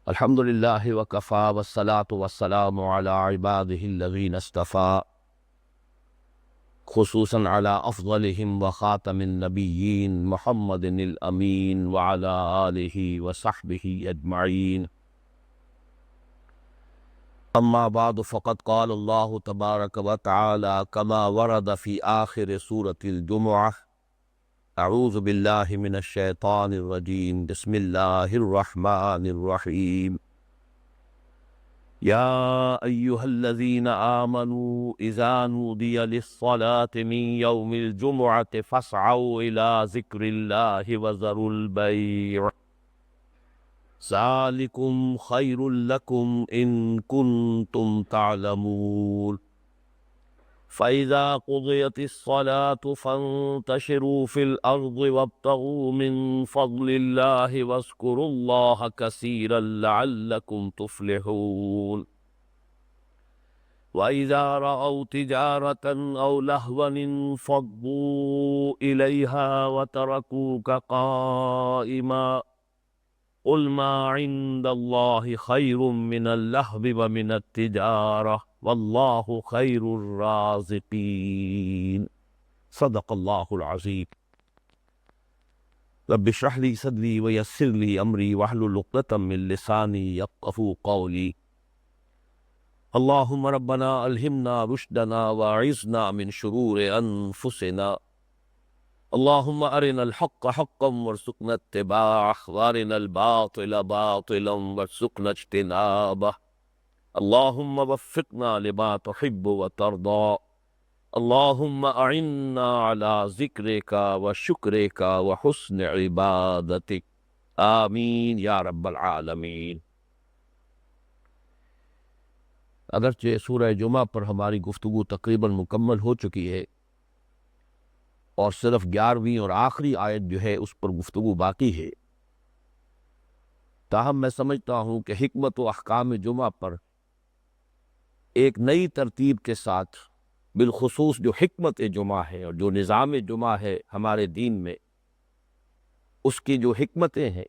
الحمد للہ وکفا والصلاة والسلام علی عباده الذین اصطفى خصوصاً علی افضلهم وخاتم النبیین محمد الامین وعلی آلہ وصحبہ اجمعین. اما بعد فقد قال اللہ تبارک وتعالی کما ورد فی آخر سورة الجمعہ اعوذ باللہ من الشیطان الرجیم بسم اللہ الرحمن الرحیم. یا ایہا الذین آمنوا اذا نودی للصلاة من یوم الجمعة فاسعوا الى ذکر اللہ وذروا البیع ذالکم خیر لکم ان کنتم تعلمون. فَإِذَا قُضِيَتِ الصَّلَاةُ فَانتَشِرُوا فِي الْأَرْضِ وَابْتَغُوا مِن فَضْلِ اللَّهِ وَاذْكُرُوا اللَّهَ كَثِيرًا لَعَلَّكُمْ تُفْلِحُونَ. وَإِذَا رَأَوْا تِجَارَةً أَوْ لَهْوًا انفَضُّوا إِلَيْهَا وَتَرَكُوكَ قَائِمًا قُلْ مَا عِندَ اللَّهِ خَيْرٌ مِّنَ اللَّهْوِ وَمِنَ التِّجَارَةِ واللہ خیر الرازقین. صدق اللہ العظیم. رب اشرح لی صدری ویسر لی امری واحلل عقدۃ من لسانی یفقہوا قولی. اللہم ربنا الہمنا رشدنا واعذنا من شرور انفسنا. اللہم ارنا الحق حقا وارزقنا اتباعہ وارنا الباطل باطلا وارزقنا اجتنابہ. اللہم وفقنا لما تحب وترضى. اللہم اعنا على ذکرک وشکرک وحسن عبادتک. آمین یا رب العالمین. اگرچہ سورہ جمعہ پر ہماری گفتگو تقریباً مکمل ہو چکی ہے اور صرف 11ویں اور آخری آیت جو ہے اس پر گفتگو باقی ہے، تاہم میں سمجھتا ہوں کہ حکمت و احکام جمعہ پر ایک نئی ترتیب کے ساتھ، بالخصوص جو حکمت جمعہ ہے اور جو نظام جمعہ ہے ہمارے دین میں، اس کی جو حکمتیں ہیں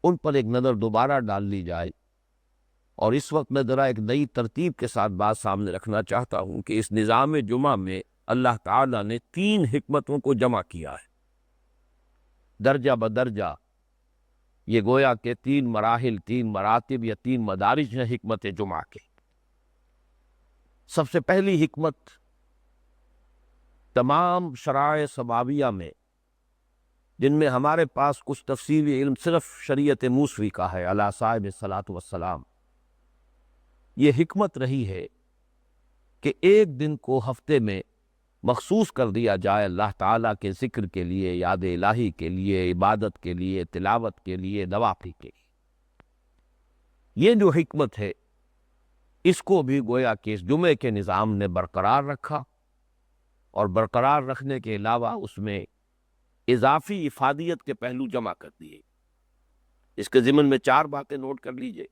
ان پر ایک نظر دوبارہ ڈال لی جائے. اور اس وقت میں ذرا ایک نئی ترتیب کے ساتھ بات سامنے رکھنا چاہتا ہوں کہ اس نظام جمعہ میں اللہ تعالیٰ نے 3 حکمتوں کو جمع کیا ہے، درجہ بدرجہ. یہ گویا کہ 3 مراحل، 3 مراتب یا 3 مدارج ہیں حکمت جمعہ کے. سب سے پہلی حکمت، تمام شرائع سماویہ میں جن میں ہمارے پاس کچھ تفصیلی علم صرف شریعت موسوی کا ہے علی صاحب الصلاۃ والسلام، یہ حکمت رہی ہے کہ ایک دن کو ہفتے میں مخصوص کر دیا جائے اللہ تعالیٰ کے ذکر کے لیے، یاد الہی کے لیے، عبادت کے لیے، تلاوت کے لیے، نوافل کے لیے. یہ جو حکمت ہے اس کو بھی گویا کہ اس جمعے کے نظام نے برقرار رکھا، اور برقرار رکھنے کے علاوہ اس میں اضافی افادیت کے پہلو جمع کر دیے. اس کے ضمن میں 4 باتیں نوٹ کر لیجئے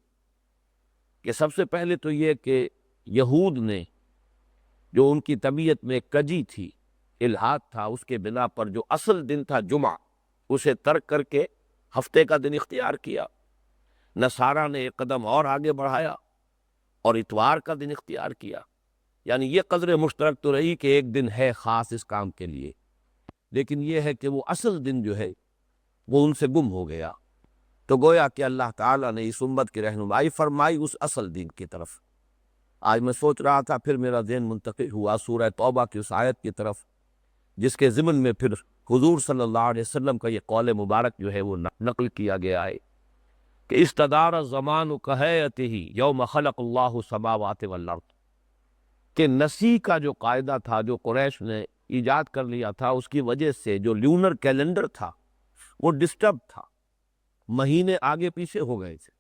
کہ سب سے پہلے تو یہ کہ یہود نے، جو ان کی طبیعت میں کجی تھی، الحاد تھا، اس کے بنا پر جو اصل دن تھا جمعہ اسے ترک کر کے ہفتے کا دن اختیار کیا. نصارہ نے ایک قدم اور آگے بڑھایا اور اتوار کا دن اختیار کیا. یعنی یہ قدر مشترک تو رہی کہ ایک دن ہے خاص اس کام کے لیے، لیکن یہ ہے کہ وہ اصل دن جو ہے وہ ان سے گم ہو گیا. تو گویا کہ اللہ تعالیٰ نے اس امت کی رہنمائی فرمائی اس اصل دن کی طرف. آج میں سوچ رہا تھا، پھر میرا ذہن منتقل ہوا سورہ توبہ کی اس آیت کی طرف، جس کے ضمن میں پھر حضور صلی اللہ علیہ وسلم کا یہ قول مبارک جو ہے وہ نقل کیا گیا ہے کہ استدار الزمان کہیتہ یوم خلق اللہ السماوات والارض، کہ نسی کا جو قاعدہ تھا جو قریش نے ایجاد کر لیا تھا، اس کی وجہ سے جو لیونر کیلنڈر تھا وہ ڈسٹرب تھا، مہینے آگے پیچھے ہو گئے تھے.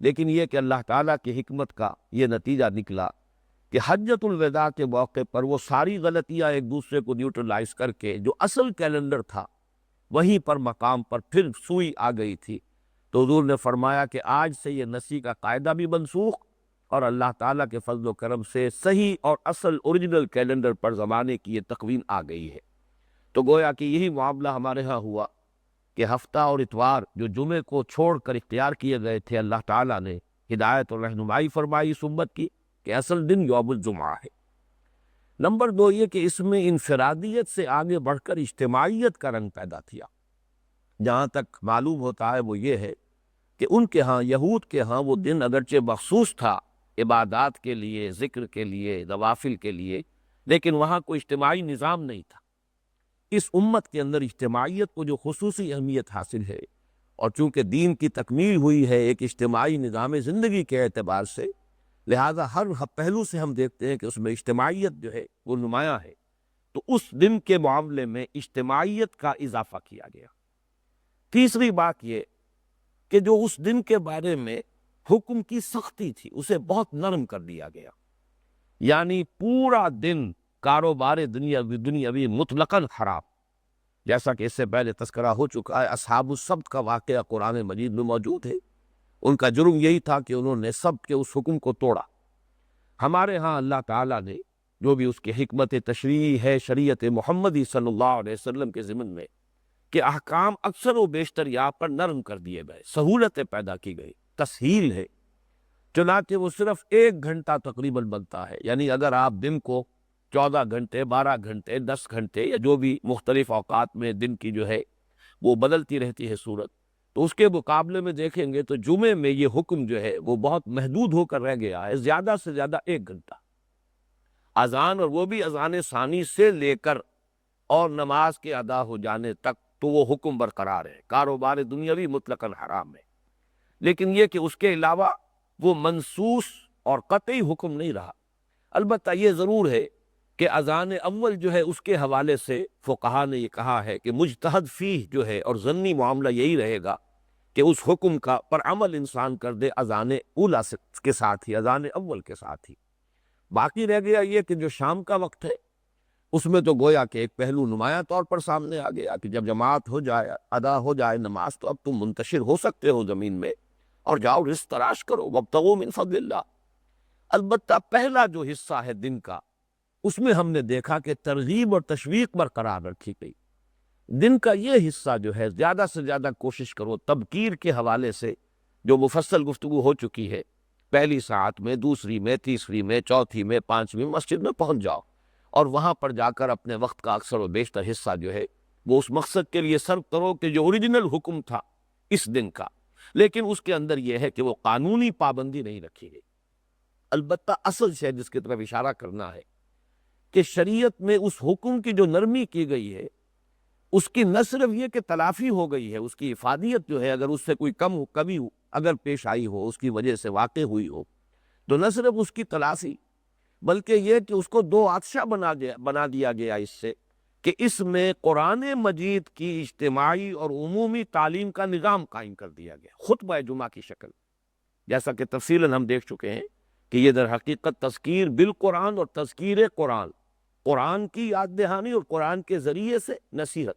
لیکن یہ کہ اللہ تعالیٰ کی حکمت کا یہ نتیجہ نکلا کہ حجۃ الوداع کے موقع پر وہ ساری غلطیاں ایک دوسرے کو نیوٹرلائز کر کے جو اصل کیلنڈر تھا وہیں پر مقام پر پھر سوئی آ گئی تھی. تو حضور نے فرمایا کہ آج سے یہ نسی کا قاعدہ بھی منسوخ، اور اللہ تعالیٰ کے فضل و کرم سے صحیح اور اصل اوریجنل کیلنڈر پر زمانے کی یہ تقویم آ گئی ہے. تو گویا کہ یہی معاملہ ہمارے ہاں ہوا کہ ہفتہ اور اتوار جو جمعے کو چھوڑ کر اختیار کیے گئے تھے، اللہ تعالیٰ نے ہدایت اور رہنمائی فرمائی اس امت کی کہ اصل دن یوم الجمعہ ہے۔ نمبر 2 یہ کہ اس میں انفرادیت سے آگے بڑھ کر اجتماعیت کا رنگ پیدا کیا۔ جہاں تک معلوم ہوتا ہے وہ یہ ہے کہ ان کے ہاں، یہود کے ہاں، وہ دن اگرچہ مخصوص تھا عبادات کے لیے، ذکر کے لیے، نوافل کے لیے، لیکن وہاں کوئی اجتماعی نظام نہیں تھا۔ اس امت کے اندر اجتماعیت کو جو خصوصی اہمیت حاصل ہے، اور چونکہ دین کی تکمیل ہوئی ہے ایک اجتماعی نظام زندگی کے اعتبار سے، لہذا ہر پہلو سے ہم دیکھتے ہیں کہ اس میں اجتماعیت جو ہے وہ نمایاں ہے۔ تو اس دن کے معاملے میں اجتماعیت کا اضافہ کیا گیا۔ تیسری بات یہ کہ جو اس دن کے بارے میں حکم کی سختی تھی اسے بہت نرم کر دیا گیا، یعنی پورا دن کاروبار دنیاوی مطلقاً حرام، جیسا کہ اس سے پہلے تذکرہ ہو چکا ہے۔ اصحاب السبت کا واقعہ قرآن مجید میں موجود ہے۔ ان کا جرم یہی تھا کہ انہوں نے سبت کے اس حکم کو توڑا۔ ہمارے ہاں اللہ تعالیٰ نے جو بھی اس کی حکمت تشریعی ہے شریعت محمدی صلی اللہ علیہ وسلم کے ضمن میں، کہ احکام اکثر و بیشتر یہاں پر نرم کر دیے گئے، سہولتیں پیدا کی گئی، تسہیل ہے۔ چنانچہ وہ صرف 1 گھنٹہ تقریباً بنتا ہے، یعنی اگر آپ دن کو 14 گھنٹے، 12 گھنٹے، 10 گھنٹے یا جو بھی مختلف اوقات میں دن کی جو ہے وہ بدلتی رہتی ہے صورت، تو اس کے مقابلے میں دیکھیں گے تو جمعے میں یہ حکم جو ہے وہ بہت محدود ہو کر رہ گیا ہے، زیادہ سے زیادہ 1 گھنٹہ اذان، اور وہ بھی اذان ثانی سے لے کر اور نماز کے ادا ہو جانے تک تو وہ حکم برقرار ہے، کاروبار دنیاوی مطلقاً حرام ہے۔ لیکن یہ کہ اس کے علاوہ وہ منصوص اور قطعی حکم نہیں رہا۔ البتہ یہ ضرور ہے کہ اذان اول جو ہے اس کے حوالے سے فقہا نے یہ کہا ہے کہ مجتہد فیہ جو ہے، اور ضمنی معاملہ یہی رہے گا کہ اس حکم کا پر عمل انسان کر دے اذان اولا کے ساتھ ہی، اذان اول کے ساتھ ہی۔ باقی رہ گیا یہ کہ جو شام کا وقت ہے اس میں تو گویا کہ ایک پہلو نمایاں طور پر سامنے آ گیا کہ جب جماعت ہو جائے، ادا ہو جائے نماز، تو اب تم منتشر ہو سکتے ہو زمین میں اور جاؤ رزق تلاش کرو، وابتغوا من فضل اللہ۔ البتہ پہلا جو حصہ ہے دن کا، اس میں ہم نے دیکھا کہ ترغیب اور تشویق برقرار رکھی گئی۔ دن کا یہ حصہ جو ہے زیادہ سے زیادہ کوشش کرو تبکیر کے حوالے سے، جو مفصل گفتگو ہو چکی ہے، پہلی ساعت میں، دوسری میں، تیسری میں، چوتھی میں، 5ویں مسجد میں پہنچ جاؤ، اور وہاں پر جا کر اپنے وقت کا اکثر و بیشتر حصہ جو ہے وہ اس مقصد کے لیے صرف کرو کہ جو اوریجنل حکم تھا اس دن کا، لیکن اس کے اندر یہ ہے کہ وہ قانونی پابندی نہیں رکھی گئی۔ البتہ اصل شے جس کی طرف اشارہ کرنا ہے کہ شریعت میں اس حکم کی جو نرمی کی گئی ہے، اس کی نہ صرف یہ کہ تلافی ہو گئی ہے، اس کی افادیت جو ہے اگر اس سے کوئی کمی اگر پیش آئی ہو، اس کی وجہ سے واقع ہوئی ہو، تو نہ صرف اس کی تلافی، بلکہ یہ کہ اس کو 2 عطشہ بنا دیا گیا اس سے کہ اس میں قرآن مجید کی اجتماعی اور عمومی تعلیم کا نظام قائم کر دیا گیا، خطبہ جمعہ کی شکل، جیسا کہ تفصیلاً ہم دیکھ چکے ہیں کہ یہ در حقیقت تذکیر بالقرآن اور تذکیر قرآن کی یاد دہانی اور قرآن کے ذریعے سے نصیحت،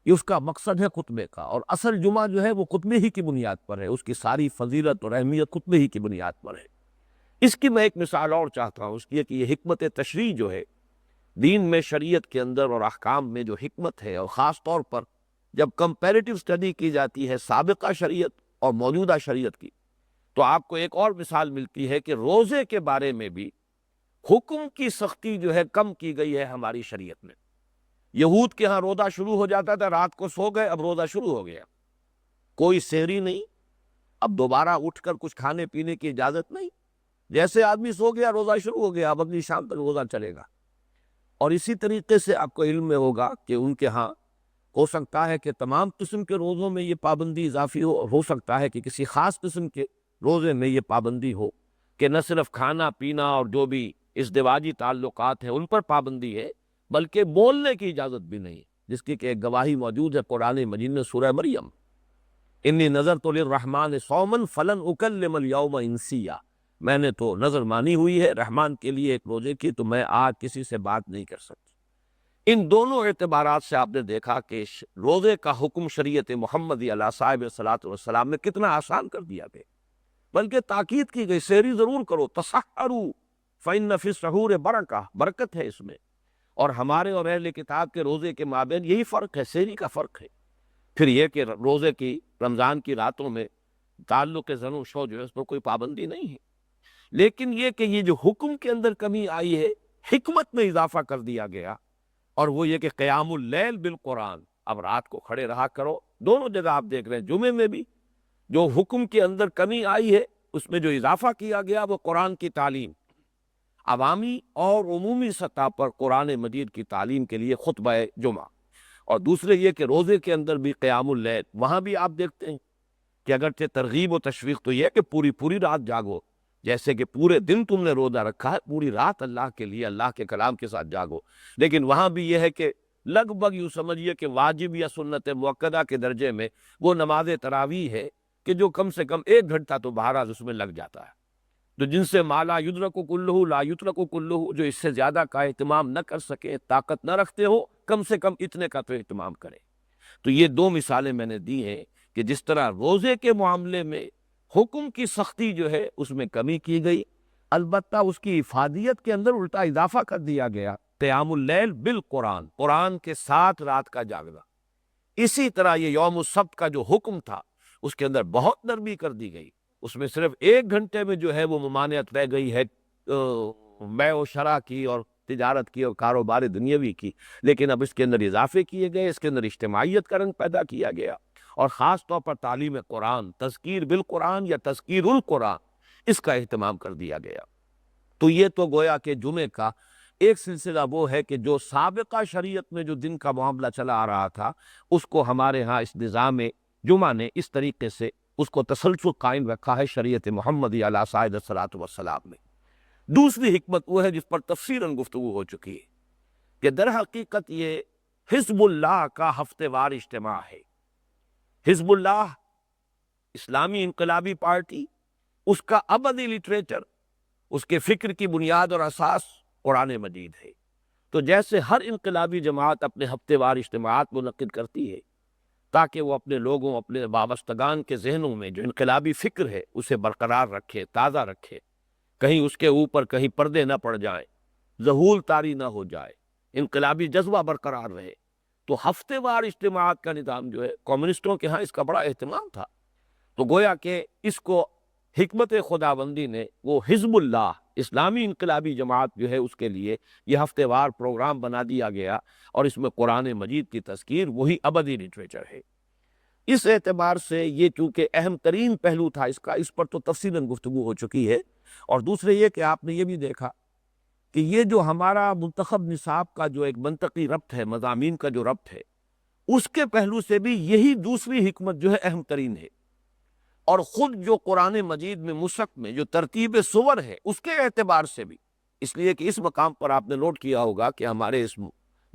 یہ اس کا مقصد ہے خطبے کا۔ اور اصل جمعہ جو ہے وہ خطبے ہی کی بنیاد پر ہے، اس کی ساری فضیلت اور اہمیت خطبے ہی کی بنیاد پر ہے۔ اس کی میں ایک مثال اور چاہتا ہوں، اس کی کہ یہ حکمت تشریع جو ہے دین میں، شریعت کے اندر اور احکام میں جو حکمت ہے، اور خاص طور پر جب کمپیریٹیو سٹڈی کی جاتی ہے سابقہ شریعت اور موجودہ شریعت کی، تو آپ کو ایک اور مثال ملتی ہے کہ روزے کے بارے میں بھی حکم کی سختی جو ہے کم کی گئی ہے ہماری شریعت میں۔ یہود کے ہاں روزہ شروع ہو جاتا تھا، رات کو سو گئے، اب روزہ شروع ہو گیا، کوئی سحری نہیں، اب دوبارہ اٹھ کر کچھ کھانے پینے کی اجازت نہیں، جیسے آدمی سو گیا روزہ شروع ہو گیا، اب اگلی شام تک روزہ چلے گا۔ اور اسی طریقے سے آپ کو علم میں ہوگا کہ ان کے ہاں ہو سکتا ہے کہ تمام قسم کے روزوں میں یہ پابندی اضافی ہو سکتا ہے کہ کسی خاص قسم کے روزے میں یہ پابندی ہو کہ نہ صرف کھانا پینا اور جو بھی ازدواجی تعلقات ہیں ان پر پابندی ہے، بلکہ بولنے کی اجازت بھی نہیں، جس کی کہ ایک گواہی موجود ہے قرآن مجید میں سورہ مریم، انی نظرت للرحمن صوما فلن اکلم اليوم انسیا، میں نے تو نظر مانی ہوئی ہے رحمان کے لیے ایک روزے کی، تو میں آج کسی سے بات نہیں کر سکتی۔ ان دونوں اعتبارات سے آپ نے دیکھا کہ روزے کا حکم شریعت محمدی علیہ صاحب صلاۃ والسلام میں کتنا آسان کر دیا گیا، بلکہ تاکید کی گئی سحری ضرور کرو، تسحروا فإن فی السحور برکہ، برکت ہے اس میں۔ اور ہمارے اور اہل کتاب کے روزے کے مابین یہی فرق ہے، سحری کا فرق ہے پھر یہ کہ روزے کی رمضان کی راتوں میں تعلق زن و شو جو ہے اس پر کوئی پابندی نہیں ہے، لیکن یہ کہ یہ جو حکم کے اندر کمی آئی ہے، حکمت میں اضافہ کر دیا گیا، اور وہ یہ کہ قیام اللیل بالقرآن، اب رات کو کھڑے رہا کرو۔ دونوں جگہ آپ دیکھ رہے ہیں، جمعے میں بھی جو حکم کے اندر کمی آئی ہے اس میں جو اضافہ کیا گیا وہ قرآن کی تعلیم، عوامی اور عمومی سطح پر قرآن مجید کی تعلیم کے لیے خطبہ جمعہ، اور دوسرے یہ کہ روزے کے اندر بھی قیام اللیل، وہاں بھی آپ دیکھتے ہیں کہ اگرچہ ترغیب و تشویق تو یہ ہے کہ پوری پوری رات جاگو، جیسے کہ پورے دن تم نے روزہ رکھا ہے، پوری رات اللہ کے لیے اللہ کے کلام کے ساتھ جاگو، لیکن وہاں بھی یہ ہے کہ لگ بھگ یوں سمجھیے کہ واجب یا سنت مؤکدہ کے درجے میں وہ نماز تراویح ہے کہ جو کم سے کم 1 گھنٹہ تو بہرحال اس میں لگ جاتا ہے، تو جن سے مالا یدرک کلہ لا یترک کلہ، جو اس سے زیادہ کا اہتمام نہ کر سکے، طاقت نہ رکھتے ہو، کم سے کم اتنے کا تو اہتمام کریں۔ تو یہ 2 مثالیں میں نے دی ہیں کہ جس طرح روزے کے معاملے میں حکم کی سختی جو ہے اس میں کمی کی گئی، البتہ اس کی افادیت کے اندر الٹا اضافہ کر دیا گیا، قیام اللیل بالقرآن، قرآن کے ساتھ رات کا جاگنا۔ اسی طرح یہ یوم السبت کا جو حکم تھا اس کے اندر بہت نرمی کر دی گئی، اس میں صرف 1 گھنٹے میں جو ہے وہ ممانعت رہ گئی ہے بیع و شرع کی اور تجارت کی اور کاروبار دنیاوی کی، لیکن اب اس کے اندر اضافے کیے گئے، اس کے اندر اجتماعیت کا رنگ پیدا کیا گیا، اور خاص طور پر تعلیم قرآن، تذکیر بالقرآن یا تذکیر القرآن، اس کا اہتمام کر دیا گیا۔ تو یہ تو گویا کہ جمعے کا ایک سلسلہ وہ ہے کہ جو سابقہ شریعت میں جو دن کا معاملہ چلا آ رہا تھا اس کو ہمارے ہاں اس نظام جمعہ نے اس طریقے سے اس کو تسلسل قائم رکھا ہے شریعت محمدی علیہ صاحب الصلاۃ والسلام میں۔ دوسری حکمت وہ ہے جس پر تفصیلاً گفتگو ہو چکی ہے کہ در حقیقت یہ حزب اللہ کا ہفتے وار اجتماع ہے۔ حزب اللہ اسلامی انقلابی پارٹی، اس کا ابدی لٹریچر، اس کے فکر کی بنیاد اور اساس قرآن مجید ہے۔ تو جیسے ہر انقلابی جماعت اپنے ہفتے وار اجتماعات منعقد کرتی ہے تاکہ وہ اپنے لوگوں، اپنے وابستگان کے ذہنوں میں جو انقلابی فکر ہے اسے برقرار رکھے، تازہ رکھے، کہیں اس کے اوپر کہیں پردے نہ پڑ جائیں، ظہول طاری نہ ہو جائے، انقلابی جذبہ برقرار رہے، تو ہفتے وار اجتماعات کا نظام جو ہے کمیونسٹوں کے ہاں اس کا بڑا اہتمام تھا۔ تو گویا کہ اس کو حکمت خداوندی نے وہ حزب اللہ اسلامی انقلابی جماعت جو ہے اس کے لیے یہ ہفتے وار پروگرام بنا دیا گیا، اور اس میں قرآن مجید کی تذکیر وہی ابدی لٹریچر ہے۔ اس اعتبار سے یہ چونکہ اہم ترین پہلو تھا اس کا، اس پر تو تفصیلاً گفتگو ہو چکی ہے، اور دوسرے یہ کہ آپ نے یہ بھی دیکھا کہ یہ جو ہمارا منتخب نصاب کا جو ایک منطقی ربط ہے، مضامین کا جو ربط ہے، اس کے پہلو سے بھی یہی دوسری حکمت جو ہے اہم ترین ہے، اور خود جو قرآن مجید میں مصحف میں جو ترتیب سور ہے اس کے اعتبار سے بھی، اس لیے کہ اس مقام پر آپ نے نوٹ کیا ہوگا کہ ہمارے اس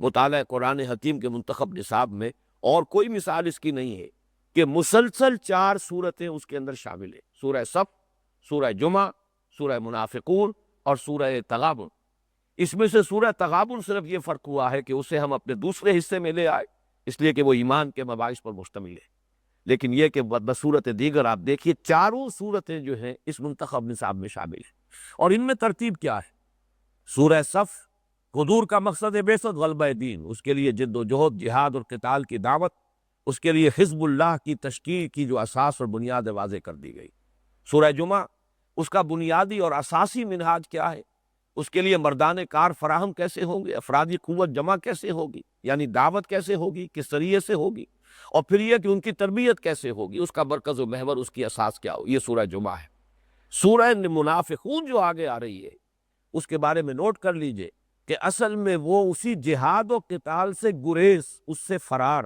مطالعہ قرآن حکیم کے منتخب نصاب میں اور کوئی مثال اس کی نہیں ہے کہ مسلسل 4 سورتیں اس کے اندر شامل ہیں، سورہ صف، سورہ جمعہ، سورہ منافقون اور سورہ تغابن۔ اس میں سے سورہ تغابن صرف یہ فرق ہوا ہے کہ اسے ہم اپنے دوسرے حصے میں لے آئے، اس لیے کہ وہ ایمان کے مباحث پر مشتمل ہے، لیکن یہ کہ بصورت دیگر آپ دیکھیے 4 سورتیں جو ہیں اس منتخب نصاب میں شامل ہیں، اور ان میں ترتیب کیا ہے؟ سورہ صف، حضور کا مقصد بعثت غلبہ دین، اس کے لیے جد و جہد، جہاد اور قتال کی دعوت، اس کے لیے حزب اللہ کی تشکیل کی جو اساس اور بنیاد واضح کر دی گئی۔ سورہ جمعہ، اس کا بنیادی اور اساسی منہاج کیا ہے، اس کے لیے مردان کار فراہم کیسے ہوں گے، افرادی قوت جمع کیسے ہوگی، یعنی دعوت کیسے ہوگی، کس طریقے سے ہوگی، اور پھر یہ کہ ان کی تربیت کیسے ہوگی، اس کا مرکز و محور، اس کی اساس کیا ہو، یہ سورہ جمعہ ہے۔ سورہ منافقون جو آگے آ رہی ہے اس کے بارے میں نوٹ کر لیجئے کہ اصل میں وہ اسی جہاد و قتال سے گریز، اس سے فرار،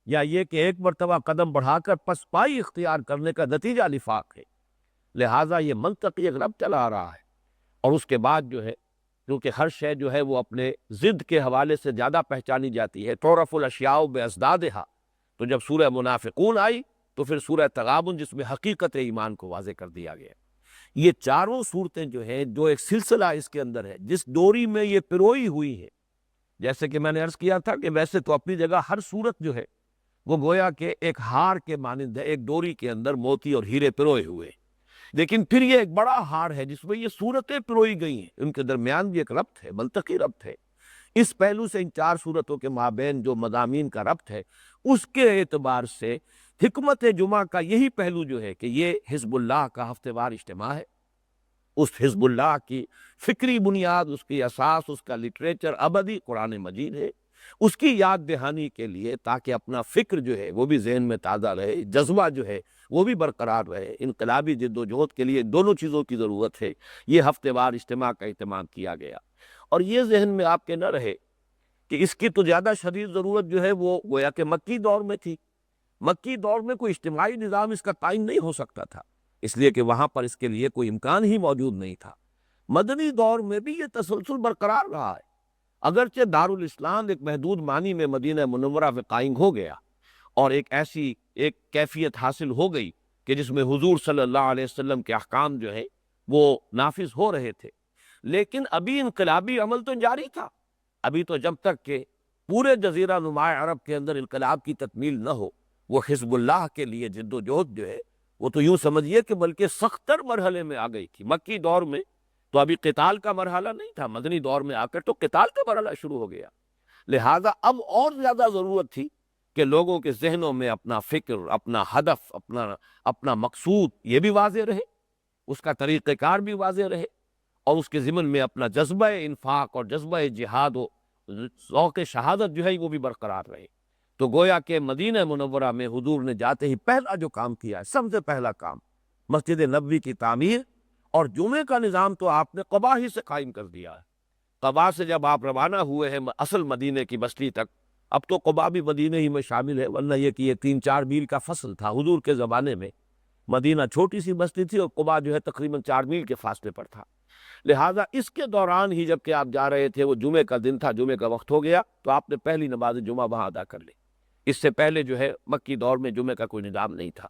یا یہ کہ ایک مرتبہ قدم بڑھا کر پسپائی اختیار کرنے کا نتیجہ نفاق ہے، لہٰذا یہ منطقی ایک رب چلا آ رہا ہے۔ اور اس کے بعد جو ہے کیونکہ ہر شے جو ہے وہ اپنے ضد کے حوالے سے زیادہ پہچانی جاتی ہے، تعرف الاشیاء بازدادہا، تو جب سورہ منافقون آئی تو پھر سورہ تغابن جس میں حقیقت ایمان کو واضح کر دیا گیا۔ یہ 4 صورتیں جو ہیں، جو ایک سلسلہ اس کے اندر ہے، جس ڈوری میں یہ پروئی ہوئی ہے، جیسے کہ میں نے عرض کیا تھا کہ ویسے تو اپنی جگہ ہر صورت جو ہے وہ گویا کہ ایک ہار کے مانند ہے، ایک ڈوری کے اندر موتی اور ہیرے پروئے ہوئے، لیکن پھر یہ ایک بڑا ہار ہے جس میں یہ صورتیں پروئی گئی ہیں، ان کے درمیان بھی ایک ربط ہے، منطقی ربط ہے۔ اس پہلو سے ان چار صورتوں کے مابین جو مضامین کا ربط ہے، اس کے اعتبار سے حکمت جمعہ کا یہی پہلو جو ہے کہ یہ حزب اللہ کا ہفتہ وار اجتماع ہے۔ اس حزب اللہ کی فکری بنیاد، اس کی اساس، اس کا لٹریچر ابدی قرآن مجید ہے۔ اس کی یاد دہانی کے لیے تاکہ اپنا فکر جو ہے وہ بھی ذہن میں تازہ رہے، جذبہ جو ہے وہ بھی برقرار رہے، انقلابی جد و جہد کے لیے دونوں چیزوں کی ضرورت ہے، یہ ہفتہ وار اجتماع کا اہتمام کیا گیا۔ اور یہ ذہن میں آپ کے نہ رہے کہ اس کی تو زیادہ شدید ضرورت جو ہے وہ گویا کہ مکی دور میں تھی۔ مکی دور میں کوئی اجتماعی نظام اس کا قائم نہیں ہو سکتا تھا، اس لیے کہ وہاں پر اس کے لیے کوئی امکان ہی موجود نہیں تھا۔ مدنی دور میں بھی یہ تسلسل برقرار رہا ہے، اگرچہ دارالاسلام ایک محدود معنی میں مدینہ منورہ میں قائم ہو گیا اور ایک ایسی کیفیت حاصل ہو گئی کہ جس میں حضور صلی اللہ علیہ وسلم کے احکام جو ہے وہ نافذ ہو رہے تھے، لیکن ابھی انقلابی عمل تو جاری تھا۔ ابھی تو جب تک کہ پورے جزیرہ نماء عرب کے اندر انقلاب کی تکمیل نہ ہو، وہ حزب اللہ کے لیے جد و جہد جو ہے وہ تو یوں سمجھیے کہ بلکہ سخت تر مرحلے میں آ گئی تھی۔ مکی دور میں تو ابھی قتال کا مرحلہ نہیں تھا، مدنی دور میں آ کر تو قتال کا مرحلہ شروع ہو گیا۔ لہذا اب اور زیادہ ضرورت تھی کہ لوگوں کے ذہنوں میں اپنا فکر، اپنا ہدف، اپنا مقصود یہ بھی واضح رہے، اس کا طریقہ کار بھی واضح رہے، اور اس کے ضمن میں اپنا جذبہ انفاق اور جذبہ جہاد و ذوق شہادت جو ہے وہ بھی برقرار رہے۔ تو گویا کہ مدینہ منورہ میں حضور نے جاتے ہی پہلا جو کام کیا ہے، سب سے پہلا کام مسجد نبوی کی تعمیر، اور جمعے کا نظام تو آپ نے قباء ہی سے قائم کر دیا ہے۔ قباء سے جب آپ روانہ ہوئے ہیں اصل مدینے کی بستی تک، اب تو قباء بھی مدینے ہی میں شامل ہے، ورنہ یہ کہ یہ 3-4 میل کا فصل تھا حضور کے زمانے میں۔ مدینہ چھوٹی سی بستی تھی اور قباء جو ہے تقریباً 4 میل کے فاصلے پر تھا۔ لہٰذا اس کے دوران ہی جب کہ آپ جا رہے تھے، وہ جمعے کا دن تھا، جمعے کا وقت ہو گیا، تو آپ نے پہلی نماز جمعہ وہاں ادا کر لی۔ اس سے پہلے جو ہے مکی دور میں جمعے کا کوئی نظام نہیں تھا۔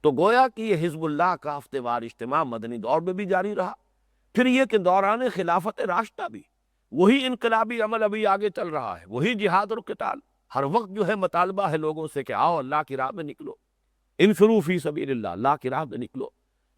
تو گویا کہ یہ حزب اللہ کا ہفتہ وار اجتماع مدنی دور میں بھی جاری رہا۔ پھر یہ کہ دوران خلافت راشدہ بھی وہی انقلابی عمل ابھی آگے چل رہا ہے، وہی جہاد اور قتال۔ ہر وقت جو ہے مطالبہ ہے لوگوں سے کہ آؤ اللہ کی راہ میں نکلو، انفروا فی سبیل اللہ، اللہ کی راہ میں نکلو۔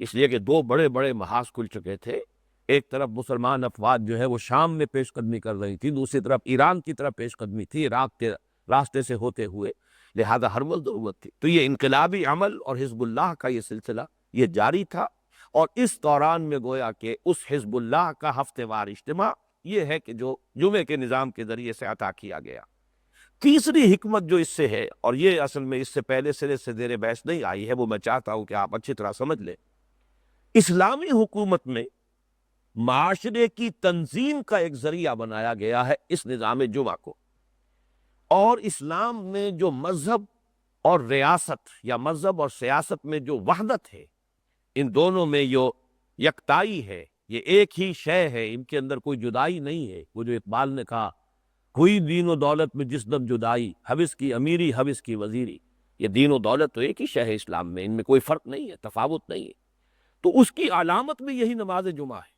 اس لیے کہ دو بڑے بڑے محاذ کھل چکے تھے، ایک طرف مسلمان افواج جو ہے وہ شام میں پیش قدمی کر رہی تھی، دوسری طرف ایران کی طرف پیش قدمی تھی عراق کے راستے سے ہوتے ہوئے، لہذا ہر وقت ضرورت تھی۔ تو یہ انقلابی عمل اور حزب اللہ کا یہ سلسلہ یہ جاری تھا، اور اس دوران میں گویا کہ اس حزب اللہ کا ہفتہ وار اجتماع یہ ہے کہ جو جمعے کے نظام کے ذریعے سے عطا کیا گیا۔ تیسری حکمت جو اس سے ہے، اور یہ اصل میں اس سے پہلے سرے سے زیر بحث نہیں آئی ہے، وہ میں چاہتا ہوں کہ آپ اچھی طرح سمجھ لیں۔ اسلامی حکومت میں معاشرے کی تنظیم کا ایک ذریعہ بنایا گیا ہے اس نظام جمعہ کو، اور اسلام میں جو مذہب اور ریاست یا مذہب اور سیاست میں جو وحدت ہے، ان دونوں میں جو یکتائی ہے، یہ ایک ہی شے ہے، ان کے اندر کوئی جدائی نہیں ہے۔ وہ جو اقبال نے کہا، ہوئی دین و دولت میں جس دم جدائی، حوث کی امیری حوث کی وزیری، یہ دین و دولت تو ایک ہی شے ہے اسلام میں، ان میں کوئی فرق نہیں ہے، تفاوت نہیں ہے۔ تو اس کی علامت بھی یہی نماز جمعہ ہے۔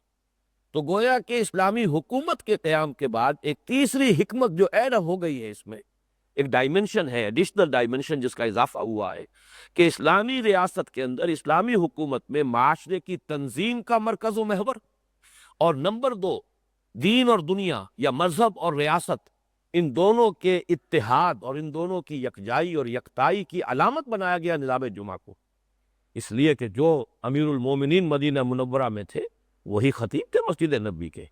تو گویا کہ اسلامی حکومت کے قیام کے بعد ایک تیسری حکمت جو ایڈ ہو گئی ہے، اس میں ایک ڈائمنشن ہے، ایڈیشنل ڈائمنشن جس کا اضافہ ہوا ہے، کہ اسلامی ریاست کے اندر اسلامی حکومت میں معاشرے کی تنظیم کا مرکز و محور، اور نمبر 2 دین اور دنیا یا مذہب اور ریاست، ان دونوں کے اتحاد اور ان دونوں کی یکجائی اور یکتائی کی علامت بنایا گیا نظام جمعہ کو۔ اس لیے کہ جو امیر المومنین مدینہ منورہ میں تھے وہی خطیب تھے مسجد نبوی کے،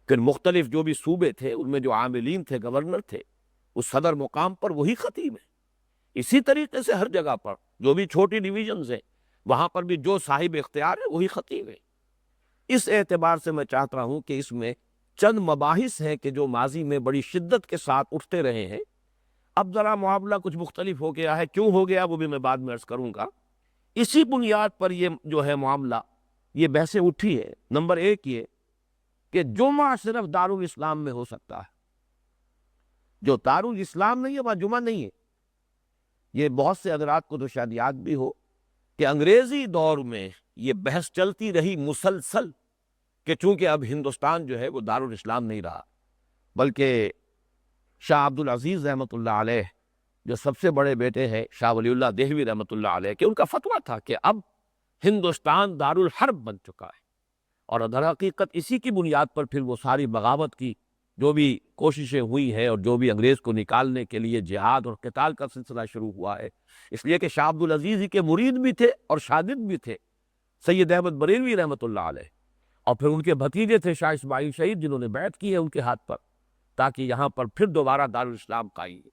پھر مختلف جو بھی صوبے تھے ان میں جو عاملین تھے، گورنر تھے، اس صدر مقام پر وہی خطیب ہے۔ اسی طریقے سے ہر جگہ پر جو بھی چھوٹی ڈویژنز ہیں وہاں پر بھی جو صاحب اختیار ہے وہی خطیب ہے۔ اس اعتبار سے میں چاہتا ہوں کہ اس میں چند مباحث ہیں کہ جو ماضی میں بڑی شدت کے ساتھ اٹھتے رہے ہیں، اب ذرا معاملہ کچھ مختلف ہو گیا ہے، کیوں ہو گیا وہ بھی میں بعد میں عرض کروں گا۔ اسی بنیاد پر یہ جو ہے معاملہ، یہ بحثیں اٹھی ہے۔ نمبر 1 یہ کہ جمعہ صرف دارالاسلام میں ہو سکتا ہے، جو دارالاسلام نہیں ہے وہاں جمعہ نہیں ہے۔ یہ بہت سے حضرات کو تو شاید یاد بھی ہو کہ انگریزی دور میں یہ بحث چلتی رہی مسلسل، کہ چونکہ اب ہندوستان جو ہے وہ دارالاسلام نہیں رہا، بلکہ شاہ عبد العزیز رحمۃ اللہ علیہ جو سب سے بڑے بیٹے ہیں شاہ ولی اللہ دہلوی رحمۃ اللہ علیہ، کہ ان کا فتویٰ تھا کہ اب ہندوستان دارالحرب بن چکا ہے، اور در حقیقت اسی کی بنیاد پر پھر وہ ساری بغاوت کی جو بھی کوششیں ہوئی ہیں اور جو بھی انگریز کو نکالنے کے لیے جہاد اور قتال کا سلسلہ شروع ہوا ہے، اس لیے کہ شاہ عبد العزیز ہی کے مرید بھی تھے اور شاگرد بھی تھے سید احمد بریلوی رحمۃ اللہ علیہ، اور پھر ان کے بھتیجے تھے شاہ اسماعیل شہید جنہوں نے بیعت کی ہے ان کے ہاتھ پر، تاکہ یہاں پر پھر دوبارہ دارالاسلام قائم ہو۔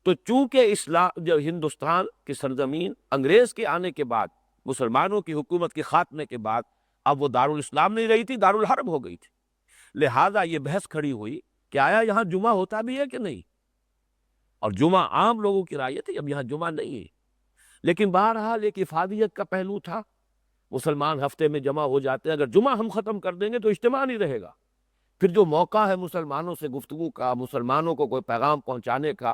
تو چونکہ اسلام جو ہندوستان کی سرزمین انگریز کے آنے کے بعد، مسلمانوں کی حکومت کے خاتمے کے بعد، اب وہ دارالاسلام نہیں رہی تھی، دارالحرب ہو گئی تھی، لہذا یہ بحث کھڑی ہوئی کہ آیا یہاں جمعہ ہوتا بھی ہے کہ نہیں، اور جمعہ عام لوگوں کی رائے تھی، اب یہاں جمعہ نہیں ہے، لیکن بہرحال ایک افادیت کا پہلو تھا، مسلمان ہفتے میں جمع ہو جاتے ہیں، اگر جمعہ ہم ختم کر دیں گے تو اجتماع نہیں رہے گا، پھر جو موقع ہے مسلمانوں سے گفتگو کا، مسلمانوں کو کوئی پیغام پہنچانے کا،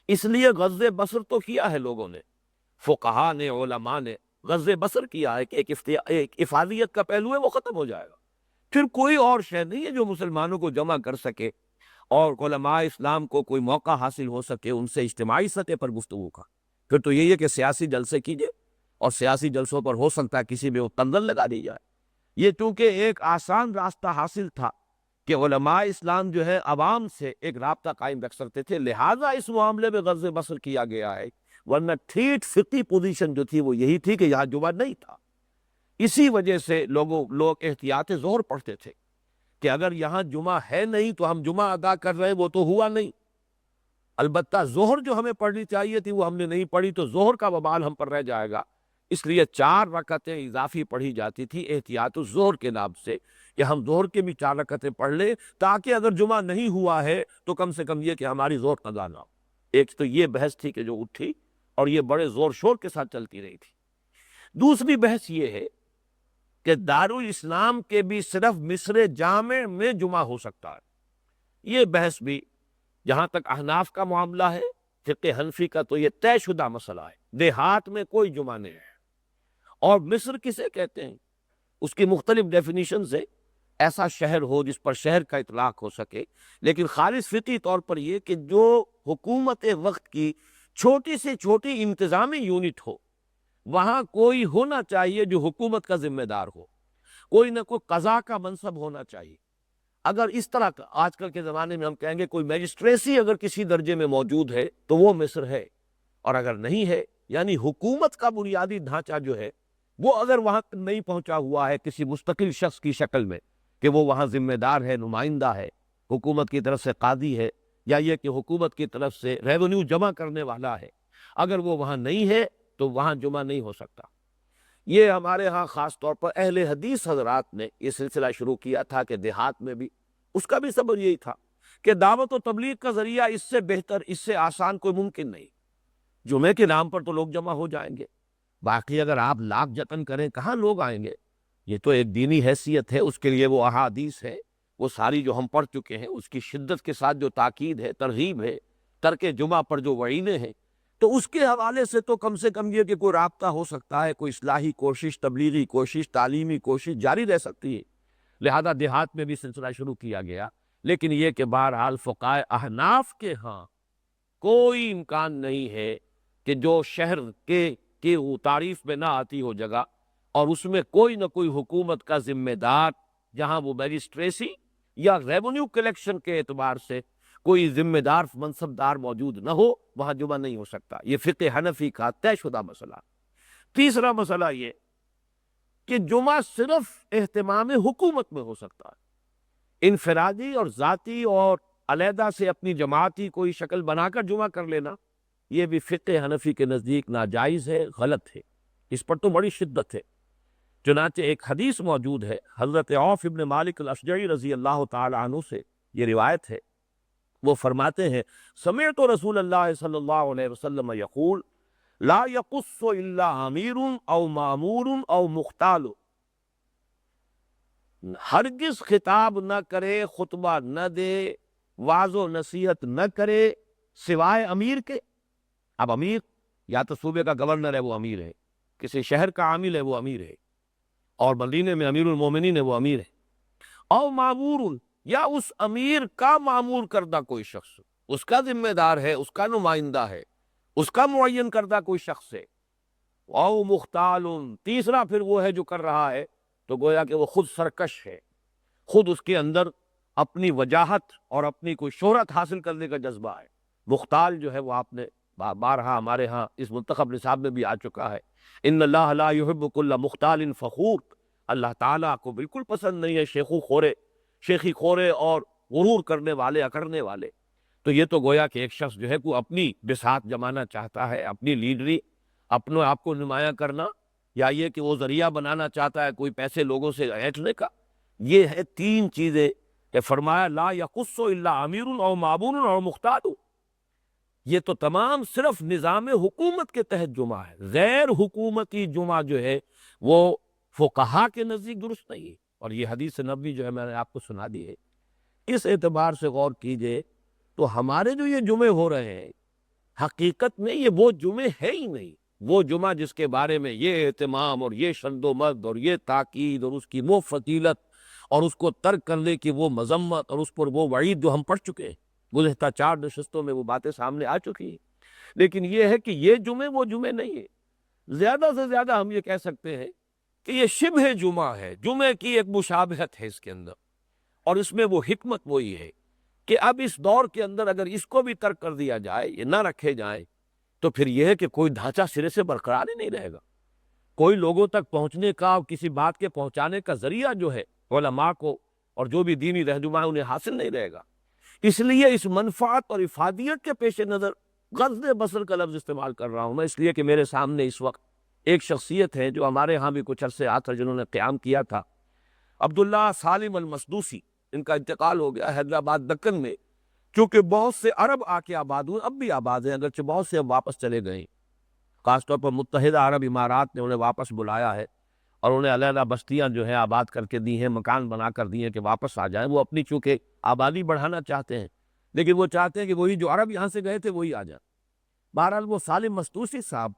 اس لیے غزِ بصر تو کیا ہے لوگوں نے، فقہا نے، علماء نے غزِ بصر کیا ہے کہ ایک افادیت کا پہلو ہے وہ ختم ہو جائے گا، پھر کوئی اور شے نہیں ہے جو مسلمانوں کو جمع کر سکے اور علماء اسلام کو کوئی موقع حاصل ہو سکے ان سے اجتماعی سطح پر گفتگو کا، پھر تو یہی ہے کہ سیاسی جلسے کیجئے، اور سیاسی جلسوں پر ہو سکتا ہے کسی میں وہ تندل لگا دی جائے۔ یہ چونکہ ایک آسان راستہ حاصل تھا کہ علماء اسلام جو ہے عوام سے ایک رابطہ قائم رکھ سکتے تھے، لہٰذا اس معاملے میں غزِ بصر کیا گیا ہے، ورنہ ٹھیٹ فقہی پوزیشن جو تھی وہ یہی تھی کہ یہاں جمعہ نہیں تھا۔ اسی وجہ سے لوگ احتیاط ظہر پڑھتے تھے کہ اگر یہاں جمعہ ہے نہیں تو ہم جمعہ ادا کر رہے ہیں، وہ تو ہوا نہیں، البتہ ظہر جو ہمیں پڑھنی چاہیے تھی وہ ہم نے نہیں پڑھی تو ظہر کا وبال ہم پر رہ جائے گا، اس لیے 4 رکعتیں اضافی پڑھی جاتی تھی احتیاط الظہر کے نام سے، کہ ہم ظہر کے بھی 4 رکعتیں پڑھ لیں تاکہ اگر جمعہ نہیں ہوا ہے تو کم سے کم یہ کہ ہماری ظہر قضا نہ ہو۔ ایک تو یہ بحث تھی کہ جو اٹھی اور یہ بڑے زور شور کے ساتھ چلتی رہی تھی۔ دوسری بحث یہ ہے کہ دارالاسلام کے بھی صرف مصر جامع میں جمعہ ہو سکتا ہے، یہ بحث بھی جہاں تک احناف کا معاملہ ہے، فقہ حنفی کا تو یہ طے شدہ مسئلہ ہے، دیہات میں کوئی جمعہ نہیں ہے، اور مصر کسے کہتے ہیں اس کی مختلف ڈیفینیشنز ہے، ایسا شہر ہو جس پر شہر کا اطلاق ہو سکے، لیکن خالص فقہی طور پر یہ کہ جو حکومت وقت کی چھوٹی سے چھوٹی انتظامی یونٹ ہو، وہاں کوئی ہونا چاہیے جو حکومت کا ذمہ دار ہو، کوئی نہ کوئی قضا کا منصب ہونا چاہیے۔ اگر اس طرح کا آج کل کے زمانے میں ہم کہیں گے کوئی میجسٹریسی اگر کسی درجے میں موجود ہے تو وہ مصر ہے، اور اگر نہیں ہے یعنی حکومت کا بنیادی ڈھانچہ جو ہے وہ اگر وہاں نہیں پہنچا ہوا ہے کسی مستقل شخص کی شکل میں کہ وہ وہاں ذمہ دار ہے، نمائندہ ہے، حکومت کی طرف سے قاضی ہے، یا یہ کہ حکومت کی طرف سے ریونیو جمع کرنے والا ہے، اگر وہ وہاں نہیں ہے تو وہاں جمعہ نہیں ہو سکتا۔ یہ ہمارے ہاں خاص طور پر اہل حدیث حضرات نے یہ سلسلہ شروع کیا تھا کہ دیہات میں بھی، اس کا بھی سبب یہی تھا کہ دعوت و تبلیغ کا ذریعہ اس سے بہتر، اس سے آسان کوئی ممکن نہیں، جمعے کے نام پر تو لوگ جمع ہو جائیں گے، باقی اگر آپ لاکھ جتن کریں کہاں لوگ آئیں گے؟ یہ تو ایک دینی حیثیت ہے، اس کے لیے وہ احادیث ہے، وہ ساری جو ہم پڑھ چکے ہیں، اس کی شدت کے ساتھ جو تاکید ہے، ترغیب ہے، ترک جمعہ پر جو وعیدیں ہیں، تو اس کے حوالے سے تو کم سے کم یہ کہ کوئی رابطہ ہو سکتا ہے، کوئی اصلاحی کوشش، تبلیغی کوشش، تعلیمی کوشش جاری رہ سکتی ہے، لہذا دیہات میں بھی سلسلہ شروع کیا گیا۔ لیکن یہ کہ بہرحال فقہائے احناف کے ہاں کوئی امکان نہیں ہے کہ جو شہر کے وہ تعریف میں نہ آتی ہو جگہ، اور اس میں کوئی نہ کوئی حکومت کا ذمہ دار، جہاں وہ میجسٹریسی یا ریونیو کلیکشن کے اعتبار سے کوئی ذمہ دار منصب دار موجود نہ ہو، وہاں جمعہ نہیں ہو سکتا۔ یہ فقہ حنفی کا طے شدہ مسئلہ۔ تیسرا مسئلہ یہ کہ جمعہ صرف اہتمام حکومت میں ہو سکتا ہے، انفرادی اور ذاتی اور علیحدہ سے اپنی جماعتی کوئی شکل بنا کر جمعہ کر لینا، یہ بھی فقہ حنفی کے نزدیک ناجائز ہے، غلط ہے، اس پر تو بڑی شدت ہے۔ چنانچہ ایک حدیث موجود ہے حضرت عوف ابن مالک الاشجعی رضی اللہ تعالی عنہ سے، یہ روایت ہے، وہ فرماتے ہیں سمعت رسول اللہ صلی اللہ علیہ وسلم یقول لا یقص الا امیر او مامور او مختال، ہرگز خطاب نہ کرے، خطبہ نہ دے، واعظ و نصیحت نہ کرے سوائے امیر کے۔ اب امیر یا تو صوبے کا گورنر ہے وہ امیر ہے، کسی شہر کا عامل ہے وہ امیر ہے، اور مدینے میں امیر المومنین ہے وہ امیر ہے، او معمور یا اس امیر کا معمور کردہ کوئی شخص، اس کا ذمہ دار ہے، اس کا نمائندہ ہے، اس کا معین کردہ کوئی شخص ہے، او مختال، تیسرا پھر وہ ہے جو کر رہا ہے تو گویا کہ وہ خود سرکش ہے، خود اس کے اندر اپنی وجاہت اور اپنی کوئی شہرت حاصل کرنے کا جذبہ ہے۔ مختال جو ہے وہ آپ نے بارہا ہمارے ہاں اس منتخب نصاب میں بھی آ چکا ہے، ان اللہ لا یحب کل مختال فخور، اللہ تعالیٰ کو بالکل پسند نہیں ہے شیخی خورے اور غرور کرنے والے، اکڑنے والے۔ تو یہ تو گویا کہ ایک شخص جو ہے کو اپنی بساط جمانا چاہتا ہے، اپنی لیڈری، اپنے آپ کو نمایاں کرنا، یا یہ کہ وہ ذریعہ بنانا چاہتا ہے کوئی پیسے لوگوں سے اینٹنے کا۔ یہ ہے تین چیزیں کہ فرمایا لا یقص الا امیر او معبون او مختار۔ یہ تو تمام صرف نظام حکومت کے تحت جمعہ ہے، غیر حکومتی جمعہ جو ہے وہ فقہا کے نزدیک درست نہیں ہے۔ اور یہ حدیث نبوی جو ہے میں نے آپ کو سنا دی ہے، اس اعتبار سے غور کیجئے تو ہمارے جو یہ جمعے ہو رہے ہیں حقیقت میں یہ وہ جمعے ہے ہی نہیں۔ وہ جمعہ جس کے بارے میں یہ اہتمام اور یہ شد و مد اور یہ تاکید اور اس کی وہ فضیلت اور اس کو ترک کرنے کی وہ مذمت اور اس پر وہ وعید جو ہم پڑھ چکے ہیں، گزشتہ 4 نشستوں میں وہ باتیں سامنے آ چکی ہیں۔ لیکن یہ ہے کہ یہ جمعے وہ جمعے نہیں ہے۔ زیادہ سے زیادہ ہم یہ کہہ سکتے ہیں کہ یہ شبہ جمعہ ہے، جمعے کی ایک مشابہت ہے اس کے اندر، اور اس میں وہ حکمت وہی ہے کہ اب اس دور کے اندر اگر اس کو بھی ترک کر دیا جائے، یہ نہ رکھے جائیں، تو پھر یہ ہے کہ کوئی ڈھانچہ سرے سے برقرار ہی نہیں رہے گا، کوئی لوگوں تک پہنچنے کا اور کسی بات کے پہنچانے کا ذریعہ جو ہے علماء کو اور جو بھی دینی رہنما انہیں حاصل نہیں رہے گا۔ اس لیے اس منفعت اور افادیت کے پیش نظر غض بصر کا لفظ استعمال کر رہا ہوں میں، اس لیے کہ میرے سامنے اس وقت ایک شخصیت ہے جو ہمارے ہاں بھی کچھ عرصے آتا جنہوں نے قیام کیا تھا، عبداللہ سالم المسدوسی۔ ان کا انتقال ہو گیا حیدرآباد دکن میں، چونکہ بہت سے عرب آ کے آباد ہوئے، اب بھی آباد ہیں اگرچہ بہت سے اب واپس چلے گئے، خاص طور پر متحدہ عرب امارات نے انہیں واپس بلایا ہے اور انہیں علیحدہ بستیاں جو ہیں آباد کر کے دی ہیں، مکان بنا کر دی ہیں کہ واپس آ جائیں۔ وہ اپنی چونکہ آبادی بڑھانا چاہتے ہیں، لیکن وہ چاہتے ہیں کہ وہی جو عرب یہاں سے گئے تھے وہی آ جائیں۔ بہرحال وہ سالم مسدوسی صاحب،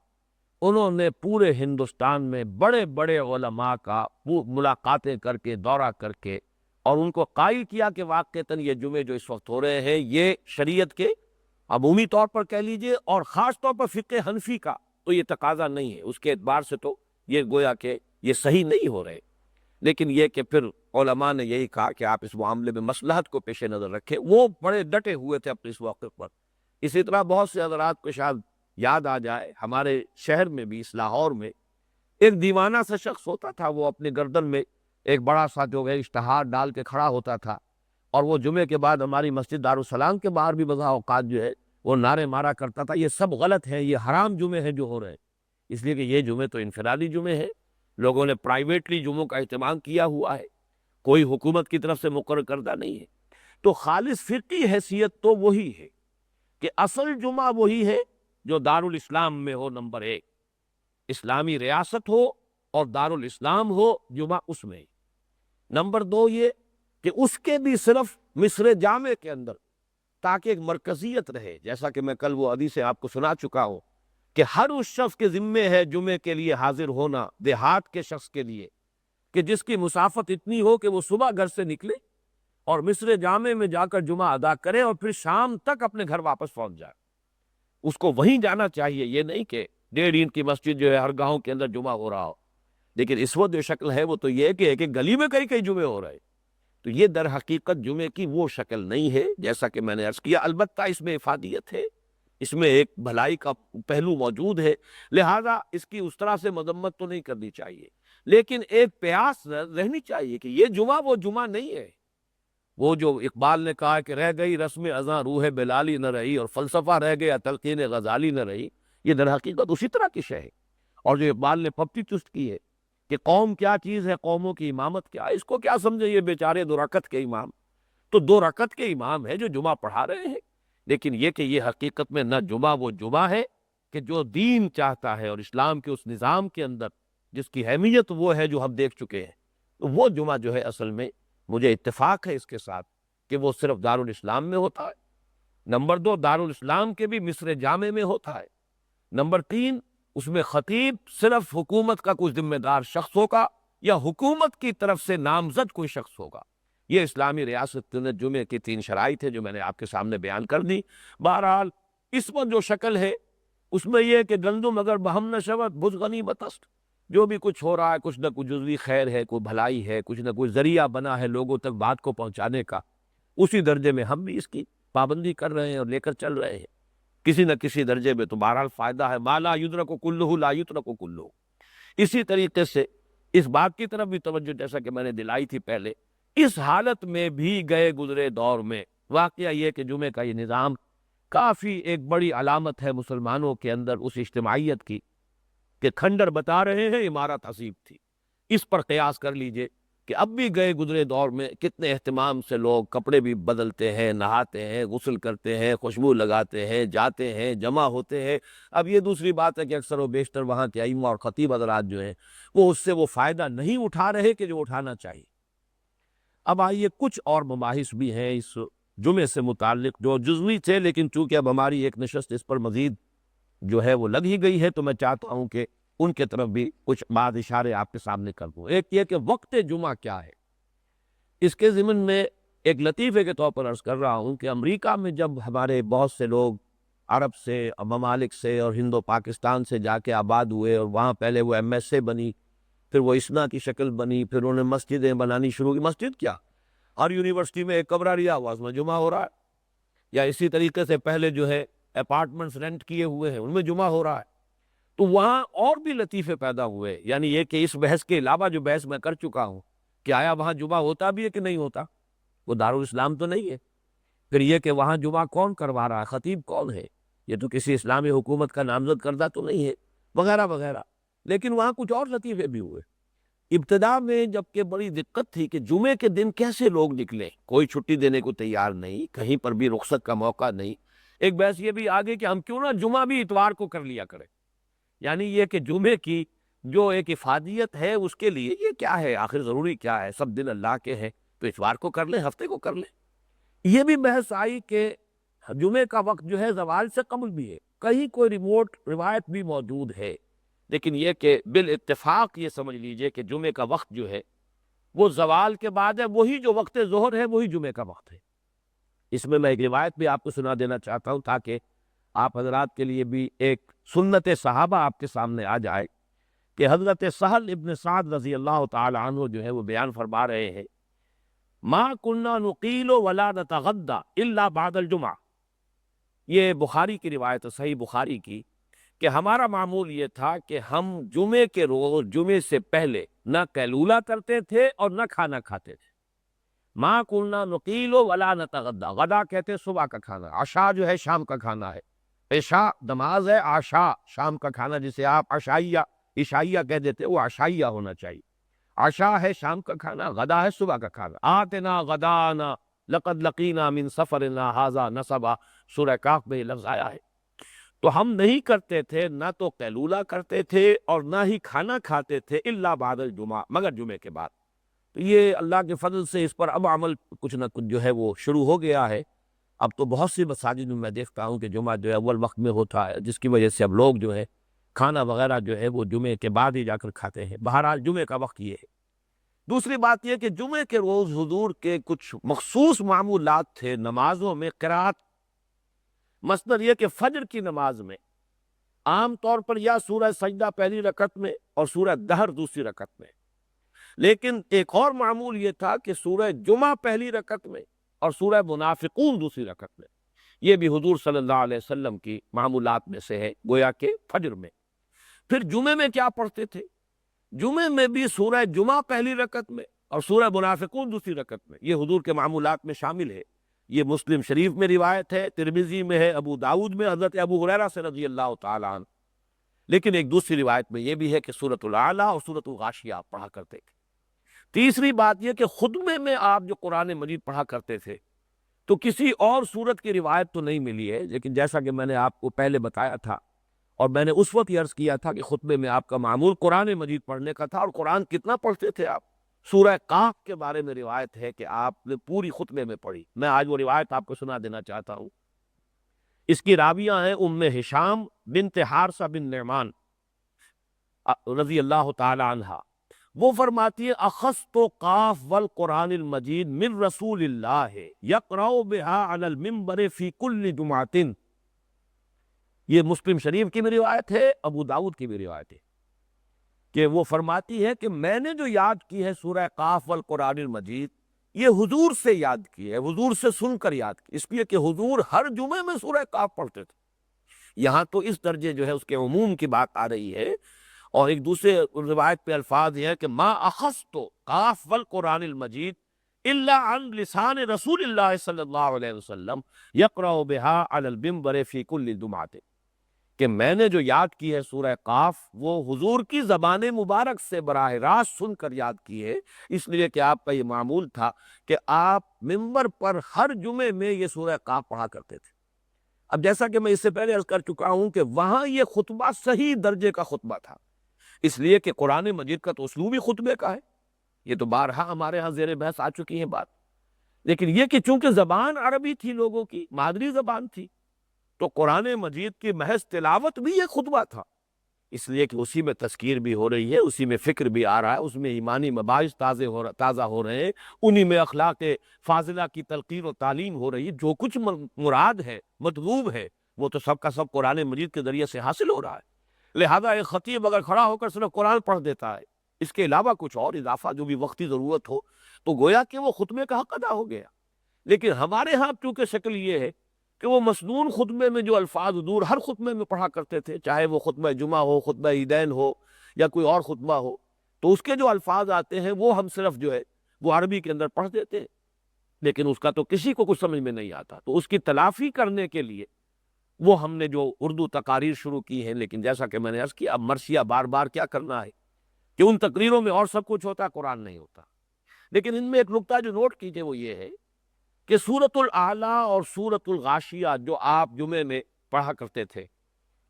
انہوں نے پورے ہندوستان میں بڑے بڑے علماء کا ملاقاتیں کر کے، دورہ کر کے، اور ان کو قائل کیا کہ واقعتاً یہ جمعے جو اس وقت ہو رہے ہیں یہ شریعت کے عمومی طور پر کہہ لیجئے اور خاص طور پر فقہ حنفی کا تو یہ تقاضا نہیں ہے، اس کے اعتبار سے تو یہ گویا کہ یہ صحیح نہیں ہو رہے۔ لیکن یہ کہ پھر علماء نے یہی کہا کہ آپ اس معاملے میں مصلحت کو پیش نظر رکھیں، وہ بڑے ڈٹے ہوئے تھے اپنے اس موقع پر۔ اسی طرح بہت سے حضرات کو شاید یاد آ جائے، ہمارے شہر میں بھی، اس لاہور میں ایک دیوانہ سا شخص ہوتا تھا، وہ اپنے گردن میں ایک بڑا سا جو ہے اشتہار ڈال کے کھڑا ہوتا تھا، اور وہ جمعے کے بعد ہماری مسجد دارالسلام کے باہر بھی بضع اوقات جو ہے وہ نعرے مارا کرتا تھا، یہ سب غلط ہے، یہ حرام جمعے ہیں جو ہو رہے ہیں، اس لیے کہ یہ جمعے تو انفرادی جمعے ہیں، لوگوں نے پرائیویٹلی جمعوں کا اہتمام کیا ہوا ہے، کوئی حکومت کی طرف سے مقرر کردہ نہیں ہے۔ تو خالص فقہی حیثیت تو وہی ہے کہ اصل جمعہ وہی ہے جو دارالاسلام میں ہو، نمبر 1 اسلامی ریاست ہو اور دارالاسلام ہو جمعہ اس میں۔ نمبر 2 یہ کہ اس کے بھی صرف مصر جامع کے اندر، تاکہ ایک مرکزیت رہے، جیسا کہ میں کل وہ حدیث آپ کو سنا چکا ہوں کہ ہر اس شخص کے ذمے ہے جمعے کے لیے حاضر ہونا، دیہات کے شخص کے لیے، کہ جس کی مسافت اتنی ہو کہ وہ صبح گھر سے نکلے اور مصر جامع میں جا کر جمعہ ادا کرے اور پھر شام تک اپنے گھر واپس پہنچ جائے۔ اس کو وہیں جانا چاہیے، یہ نہیں کہ 1.5 انچ کی مسجد جو ہے ہر گاؤں کے اندر جمعہ ہو رہا ہو۔ لیکن اس وقت جو شکل ہے وہ تو یہ ہے کہ ایک ایک گلی میں کئی کئی جمعے ہو رہے ہیں، تو یہ در حقیقت جمعے کی وہ شکل نہیں ہے جیسا کہ میں نے عرض کیا۔ البتہ اس میں افادیت ہے، اس میں ایک بھلائی کا پہلو موجود ہے، لہذا اس کی اس طرح سے مذمت تو نہیں کرنی چاہیے، لیکن ایک پیاس رہنی چاہیے کہ یہ جمعہ وہ جمعہ نہیں ہے۔ وہ جو اقبال نے کہا کہ رہ گئی رسم ازاں روح بلالی نہ رہی اور فلسفہ رہ گیا تلقین غزالی نہ رہی، یہ در حقیقت اسی طرح کی شے ہے۔ اور جو اقبال نے پپٹی چست کی ہے کہ قوم کیا چیز ہے، قوموں کی امامت کیا، اس کو کیا سمجھے یہ بیچارے 2 رکعت کے امام، تو 2 رکعت کے امام ہے جو جمعہ پڑھا رہے ہیں، لیکن یہ کہ یہ حقیقت میں نہ جمعہ وہ جمعہ ہے کہ جو دین چاہتا ہے اور اسلام کے اس نظام کے اندر جس کی اہمیت وہ ہے جو ہم دیکھ چکے ہیں، تو وہ جمعہ جو ہے اصل میں مجھے اتفاق ہے اس کے ساتھ کہ وہ صرف دارالاسلام میں ہوتا ہے۔ نمبر 2 دارالاسلام کے بھی مصر جامع میں ہوتا ہے۔ نمبر 3 اس میں خطیب صرف حکومت کا کوئی ذمہ دار شخص ہوگا یا حکومت کی طرف سے نامزد کوئی شخص ہوگا۔ یہ اسلامی ریاست جمعے کی 3 شرائط ہے جو میں نے آپ کے سامنے بیان کر دی۔ بہرحال اس میں جو شکل ہے اس میں یہ کہ گندم اگر بہم نشوت بز غنیمت است، جو بھی کچھ ہو رہا ہے کچھ نہ کچھ جزوی خیر ہے، کوئی بھلائی ہے، کچھ نہ کوئی ذریعہ بنا ہے لوگوں تک بات کو پہنچانے کا، اسی درجے میں ہم بھی اس کی پابندی کر رہے ہیں اور لے کر چل رہے ہیں کسی نہ کسی درجے میں، تو بہرحال فائدہ ہے۔ ما لا یدرک کلہ لا یترک کلہ۔ اسی طریقے سے اس بات کی طرف بھی توجہ جیسا کہ میں نے دلائی تھی پہلے، اس حالت میں بھی گئے گزرے دور میں واقعہ یہ کہ جمعے کا یہ نظام کافی ایک بڑی علامت ہے مسلمانوں کے اندر اس اجتماعیت کی کہ کھنڈر بتا رہے ہیں عمارت حسیب تھی۔ اس پر قیاس کر لیجئے کہ اب بھی گئے گزرے دور میں کتنے اہتمام سے لوگ کپڑے بھی بدلتے ہیں، نہاتے ہیں، غسل کرتے ہیں، خوشبو لگاتے ہیں، جاتے ہیں، جمع ہوتے ہیں۔ اب یہ دوسری بات ہے کہ اکثر و بیشتر وہاں کے ائمہ اور خطیب حضرات جو ہیں وہ اس سے وہ فائدہ نہیں اٹھا رہے کہ جو اٹھانا چاہیے۔ اب آئیے کچھ اور مباحث بھی ہیں اس جمعے سے متعلق جو جزوی تھے، لیکن چونکہ اب ہماری ایک نشست اس پر مزید جو ہے وہ لگ ہی گئی ہے تو میں چاہتا ہوں کہ ان کے طرف بھی کچھ بعض اشارے آپ کے سامنے کر دوں۔ ایک یہ کہ وقت جمعہ کیا ہے، اس کے ضمن میں ایک لطیفے کے طور پر عرض کر رہا ہوں کہ امریکہ میں جب ہمارے بہت سے لوگ عرب سے، ممالک سے اور ہند و پاکستان سے جا کے آباد ہوئے اور وہاں پہلے وہ ایم ایس اے بنی، پھر وہ اسنا کی شکل بنی، پھر انہوں نے مسجدیں بنانی شروع کی۔ مسجد کیا، ہر یونیورسٹی میں ایک کمرہ لیا ہوا، اس میں جمعہ ہو رہا ہے، یا اسی طریقے سے پہلے جو ہے اپارٹمنٹس رینٹ کیے ہوئے ہیں ان میں جمعہ ہو رہا ہے۔ تو وہاں اور بھی لطیفے پیدا ہوئے، یعنی یہ کہ اس بحث کے علاوہ جو بحث میں کر چکا ہوں کہ آیا وہاں جمعہ ہوتا بھی ہے کہ نہیں ہوتا، وہ دارالاسلام تو نہیں ہے، پھر یہ کہ وہاں جمعہ کون کروا رہا ہے، خطیب کون ہے، یہ تو کسی اسلامی حکومت کا نامزد کردہ تو نہیں ہے، وغیرہ وغیرہ۔ لیکن وہاں کچھ اور لطیفے بھی ہوئے۔ ابتدا میں جبکہ بڑی دقت تھی کہ جمعے کے دن کیسے لوگ نکلیں، کوئی چھٹی دینے کو تیار نہیں، کہیں پر بھی رخصت کا موقع نہیں۔ ایک بحث یہ بھی آگے کہ ہم کیوں نہ جمعہ بھی اتوار کو کر لیا کریں، یعنی یہ کہ جمعے کی جو ایک افادیت ہے اس کے لیے یہ کیا ہے، آخر ضروری کیا ہے، سب دن اللہ کے ہیں تو اتوار کو کر لیں، ہفتے کو کر لیں۔ یہ بھی بحث آئی کہ جمعے کا وقت جو ہے زوال سے قبل بھی ہے، کہیں کوئی ریموٹ روایت بھی موجود ہے، لیکن یہ کہ بالاتفاق یہ سمجھ لیجئے کہ جمعے کا وقت جو ہے وہ زوال کے بعد ہے، وہی جو وقت ظہر ہے وہی جمعے کا وقت ہے۔ اس میں ایک روایت بھی آپ کو سنا دینا چاہتا ہوں تاکہ آپ حضرات کے لیے بھی ایک سنت صحابہ آپ کے سامنے آ جائے کہ حضرت سہل ابن سعد رضی اللہ تعالی عنہ جو ہے وہ بیان فرما رہے ہیں، ما کننا نقیل ولا نتغدى الا بعد الجمعہ۔ یہ بخاری کی روایت ہے، صحیح بخاری کی، کہ ہمارا معمول یہ تھا کہ ہم جمعے کے روز جمعے سے پہلے نہ قیلولہ کرتے تھے اور نہ کھانا کھاتے تھے۔ ما کننا نقیل ولا نتغدى، غدا کہتے ہیں صبح کا کھانا، عشاء جو ہے شام کا کھانا ہے، عشاء نماز ہے، عشاء شام کا کھانا جسے آپ عشائیہ عشائیہ کہہ دیتے وہ عشائیہ ہونا چاہیے، عشاء ہے شام کا کھانا، غدا ہے صبح کا کھانا۔ آتنا غدانا لقد لقینا من سفرنا ھذا نصبا، سورہ کہف میں یہ لفظ آیا ہے۔ تو ہم نہیں کرتے تھے، نہ تو قیلولہ کرتے تھے اور نہ ہی کھانا کھاتے تھے الا بعد الجمعہ، مگر جمعے کے بعد۔ تو یہ اللہ کے فضل سے اس پر اب عمل کچھ نہ کچھ جو ہے وہ شروع ہو گیا ہے۔ اب تو بہت سی مساجد میں دیکھتا ہوں کہ جمعہ جو ہے اول وقت میں ہوتا ہے، جس کی وجہ سے اب لوگ جو ہے کھانا وغیرہ جو ہے وہ جمعے کے بعد ہی جا کر کھاتے ہیں۔ بہرحال جمعے کا وقت یہ ہے۔ دوسری بات یہ کہ جمعے کے روز حضور کے کچھ مخصوص معمولات تھے نمازوں میں، قرات، مثلاً یہ کہ فجر کی نماز میں عام طور پر یا سورہ سجدہ پہلی رکعت میں اور سورہ دہر دوسری رکعت میں، لیکن ایک اور معمول یہ تھا کہ سورہ جمعہ پہلی رکعت میں اور سورہ منافقون دوسری رکعت میں۔ یہ بھی حضور صلی اللہ علیہ وسلم کی معمولات میں سے ہے، گویا کہ فجر میں۔ پھر جمعے میں کیا پڑھتے تھے؟ جمعے میں بھی سورہ جمعہ پہلی رکعت میں اور سورہ منافقون دوسری رکعت میں، یہ حضور کے معمولات میں شامل ہے۔ یہ مسلم شریف میں روایت ہے، ترمذی میں ہے، ابو داؤد میں حضرت ابو ہریرہ سے رضی اللہ تعالی عنہ۔ لیکن ایک دوسری روایت میں یہ بھی ہے کہ سورۃ الاعلیٰ اور سورۃ الغاشیہ آپ پڑھا کرتے تھے۔ تیسری بات یہ کہ خطبے میں آپ جو قرآن مجید پڑھا کرتے تھے تو کسی اور سورت کی روایت تو نہیں ملی ہے، لیکن جیسا کہ میں نے آپ کو پہلے بتایا تھا اور میں نے اس وقت یہ عرض کیا تھا کہ خطبے میں آپ کا معمول قرآن مجید پڑھنے کا تھا۔ اور قرآن کتنا پڑھتے تھے آپ؟ سورہ کہف کے بارے میں روایت ہے کہ آپ نے پوری خطبے میں پڑھی، میں آج وہ روایت آپ کو سنا دینا چاہتا ہوں۔ اس کی راویہ ہیں ام ہشام بنت حارثہ بن نعمان رضی اللہ تعالی عنہا۔ وہ فرماتی ہے اخذت قاف والقرآن المجید من رسول اللہ یقرأ بها علی المنبر فی کل جمعۃ۔ یہ مسلم شریف کی بھی روایت ہے، ابو داؤد کی بھی روایت ہے کہ وہ فرماتی ہے کہ میں نے جو یاد کی ہے سورہ قاف والقرآن المجید یہ حضور سے یاد کی ہے، حضور سے سن کر یاد کی، اس لیے کہ حضور ہر جمعے میں سورہ کاف پڑھتے تھے۔ یہاں تو اس درجے جو ہے اس کے عموم کی بات آ رہی ہے، اور ایک دوسرے روایت پہ الفاظ یہ ہے کہ ما اخذت قاف والقرآن المجید الا عن لسان رسول اللہ صلی اللہ علیہ وسلم یقرأ بها علی المنبر فی کل جمعۃ، کہ میں نے جو یاد کی ہے سورہ قاف وہ حضور کی زبان مبارک سے براہ راست سن کر یاد کی ہے، اس لیے کہ آپ کا یہ معمول تھا کہ آپ منبر پر ہر جمعے میں یہ سورہ قاف پڑھا کرتے تھے۔ اب جیسا کہ میں اس سے پہلے عرض کر چکا ہوں کہ وہاں یہ خطبہ صحیح درجے کا خطبہ تھا، اس لیے کہ قرآن مجید کا تو اسلوب ہی خطبے کا ہے، یہ تو بارہا ہمارے ہاں زیر بحث آ چکی ہے بات، لیکن یہ کہ چونکہ زبان عربی تھی، لوگوں کی مادری زبان تھی، تو قرآن مجید کی محض تلاوت بھی ایک خطبہ تھا، اس لیے کہ اسی میں تذکیر بھی ہو رہی ہے، اسی میں فکر بھی آ رہا ہے، اس میں ایمانی مباحث تازہ ہو رہے ہیں، انہی میں اخلاق فاضلہ کی تلقین و تعلیم ہو رہی ہے، جو کچھ مراد ہے، مطلوب ہے، وہ تو سب کا سب قرآن مجید کے ذریعے سے حاصل ہو رہا ہے۔ لہذا ایک خطیب اگر کھڑا ہو کر صرف قرآن پڑھ دیتا ہے، اس کے علاوہ کچھ اور اضافہ جو بھی وقتی ضرورت ہو، تو گویا کہ وہ خطبے کا حق ادا ہو گیا۔ لیکن ہمارے ہاں چونکہ شکل یہ ہے کہ وہ مسنون خطبے میں جو الفاظ حضور ہر خطبے میں پڑھا کرتے تھے، چاہے وہ خطبہ جمعہ ہو، خطبہ عیدین ہو، یا کوئی اور خطبہ ہو، تو اس کے جو الفاظ آتے ہیں وہ ہم صرف جو ہے وہ عربی کے اندر پڑھ دیتے ہیں، لیکن اس کا تو کسی کو کچھ سمجھ میں نہیں آتا، تو اس کی تلافی کرنے کے لیے وہ ہم نے جو اردو تقاریر شروع کی ہیں، لیکن جیسا کہ میں نے عرض کیا اب مرثیہ بار بار کیا کرنا ہے کہ ان تقریروں میں اور سب کچھ ہوتا ہے، قرآن نہیں ہوتا۔ لیکن ان میں ایک نکتہ جو نوٹ کیجئے وہ یہ ہے کہ سورۃ الاعلیٰ اور سورۃ الغاشیہ جو آپ جمعے میں پڑھا کرتے تھے،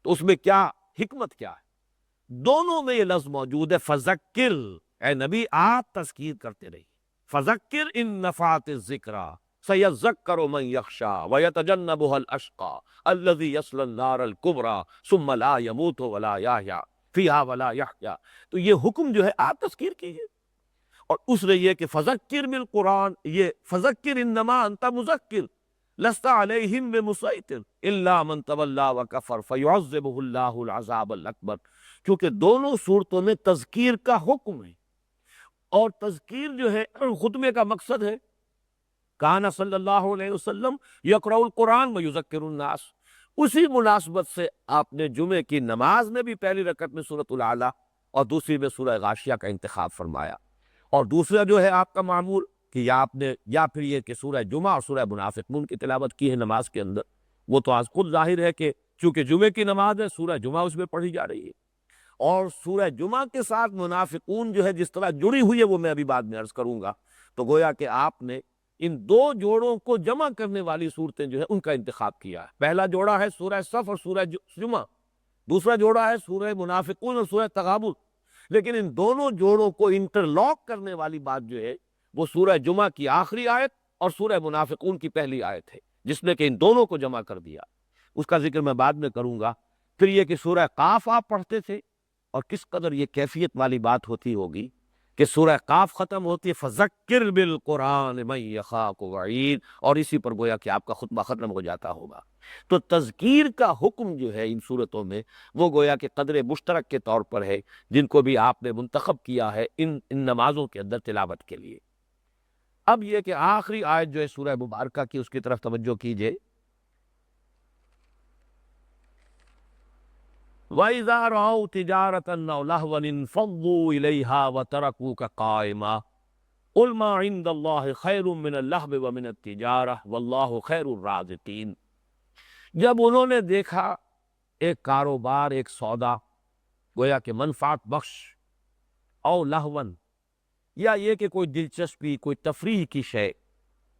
تو اس میں کیا حکمت کیا ہے؟ دونوں میں یہ لفظ موجود ہے فذکر، اے نبی آپ تذکیر کرتے رہیے، فذکر ان نفعت الذکریٰ سیذکر من یخشی ویتجنبها الاشقی الذی یصلی النار الکبریٰ ثم لا یموت ولا یحییٰ فیہا ولا یحییٰ۔ تو یہ حکم جو ہے آپ تذکیر کیجیے، اور اس نے یہ کہ فذکر بالقرآن، یہ فذکر انما انت مذکر لست علیہم بمسیطر الا من تولی وکفر فیعذبہ اللہ العذاب الاکبر، کیونکہ دونوں صورتوں میں تذکیر کا حکم ہے، اور تذکیر جو ہے خطبے کا مقصد ہے۔ کان صلی اللہ علیہ وسلم یقرأ القرآن ویذکر الناس، اسی مناسبت سے آپ نے جمعے کی نماز میں بھی پہلی رکعت میں سورۃ الاعلیٰ اور دوسری میں سورہ غاشیہ کا انتخاب فرمایا، اور دوسرا جو ہے آپ کا معمول کہ یا آپ نے یا پھر یہ کہ سورہ جمعہ اور سورہ منافقون کی تلاوت کی ہے نماز کے اندر، وہ تو آج خود ظاہر ہے کہ چونکہ جمعے کی نماز ہے، سورہ جمعہ اس میں پڑھی جا رہی ہے، اور سورہ جمعہ کے ساتھ منافقون جو ہے جس طرح جڑی ہوئی ہے وہ میں ابھی بعد میں عرض کروں گا، تو گویا کہ آپ نے ان دو جوڑوں کو جمع کرنے والی صورتیں جو ہے ان کا انتخاب کیا ہے۔ پہلا جوڑا ہے سورہ صف اور سورہ جمعہ، دوسرا جوڑا ہے سورہ منافقون اور سورہ تغابن، لیکن ان دونوں جوڑوں کو انٹرلاک کرنے والی بات جو ہے وہ سورہ جمعہ کی آخری آیت اور سورہ منافقون کی پہلی آیت ہے، جس نے کہ ان دونوں کو جمع کر دیا، اس کا ذکر میں بعد میں کروں گا۔ پھر یہ کہ سورہ قاف آپ پڑھتے تھے، اور کس قدر یہ کیفیت والی بات ہوتی ہوگی کہ سورہ قاف ختم ہوتی ہے فذکر بالقرآن من یخاف وعید، اور اسی پر گویا کہ آپ کا خطبہ ختم ہو جاتا ہوگا۔ تو تذکیر کا حکم جو ہے ان صورتوں میں وہ گویا کہ قدر مشترک کے طور پر ہے، جن کو بھی آپ نے منتخب کیا ہے ان نمازوں کے اندر تلاوت کے لیے۔ اب یہ کہ آخری آیت جو ہے سورہ مبارکہ کی، اس کی طرف توجہ کیجئے۔ وَإِذَا رَأَوْا تِجَارَةً أَوْ لَهْوًا انفضوا إِلَيْهَا وَتَرَكُوكَ قَائِمًا قُلْ مَا عِندَ اللَّهِ خَيْرٌ مِّنَ اللَّهْوِ وَمِنَ التِّجَارَةِ وَاللَّهُ خَيْرُ الرَّازِقِينَ۔ جب انہوں نے دیکھا ایک کاروبار، ایک سودا گویا کہ منفعت بخش، او لہون، یا یہ کہ کوئی دلچسپی، کوئی تفریح کی شے،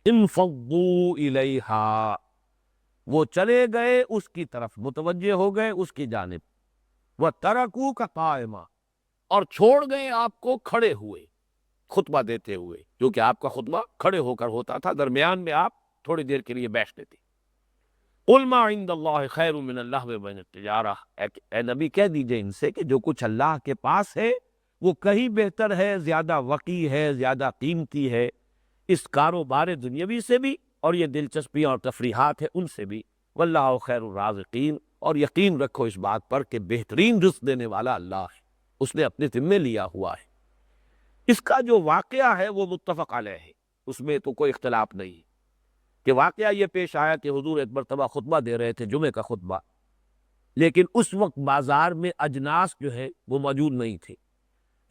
انفضوا الیہا، وہ چلے گئے اس کی طرف، متوجہ ہو گئے اس کی جانب، وَتَرَكُوكَ قَائِمًا، اور چھوڑ گئے آپ کو کھڑے ہوئے خطبہ دیتے ہوئے، کیونکہ آپ کا خطبہ کھڑے ہو کر ہوتا تھا، درمیان میں آپ تھوڑی دیر کے لیے بیٹھتے تھے۔ قُلْ مَا عِندَ اللَّهِ خَيْرٌ مِّنَ اللَّهْوِ وَمِنَ التِّجَارَةِ، اے نبی کہہ دیجئے ان سے کہ جو کچھ اللہ کے پاس ہے وہ کہیں بہتر ہے، زیادہ وقی ہے، زیادہ قیمتی ہے اس کاروبار دنیاوی سے بھی، اور یہ دلچسپیاں اور تفریحات ہیں ان سے بھی۔ واللہ خیر الرازقین، اور یقین رکھو اس بات پر کہ بہترین رزق دینے والا اللہ ہے، اس نے اپنے ذمے لیا ہوا ہے۔ اس کا جو واقعہ ہے وہ متفق علیہ ہے، اس میں تو کوئی اختلاف نہیں کہ واقعہ یہ پیش آیا کہ حضور ایک مرتبہ خطبہ دے رہے تھے، جمعے کا خطبہ، لیکن اس وقت بازار میں اجناس جو ہے وہ موجود نہیں تھے.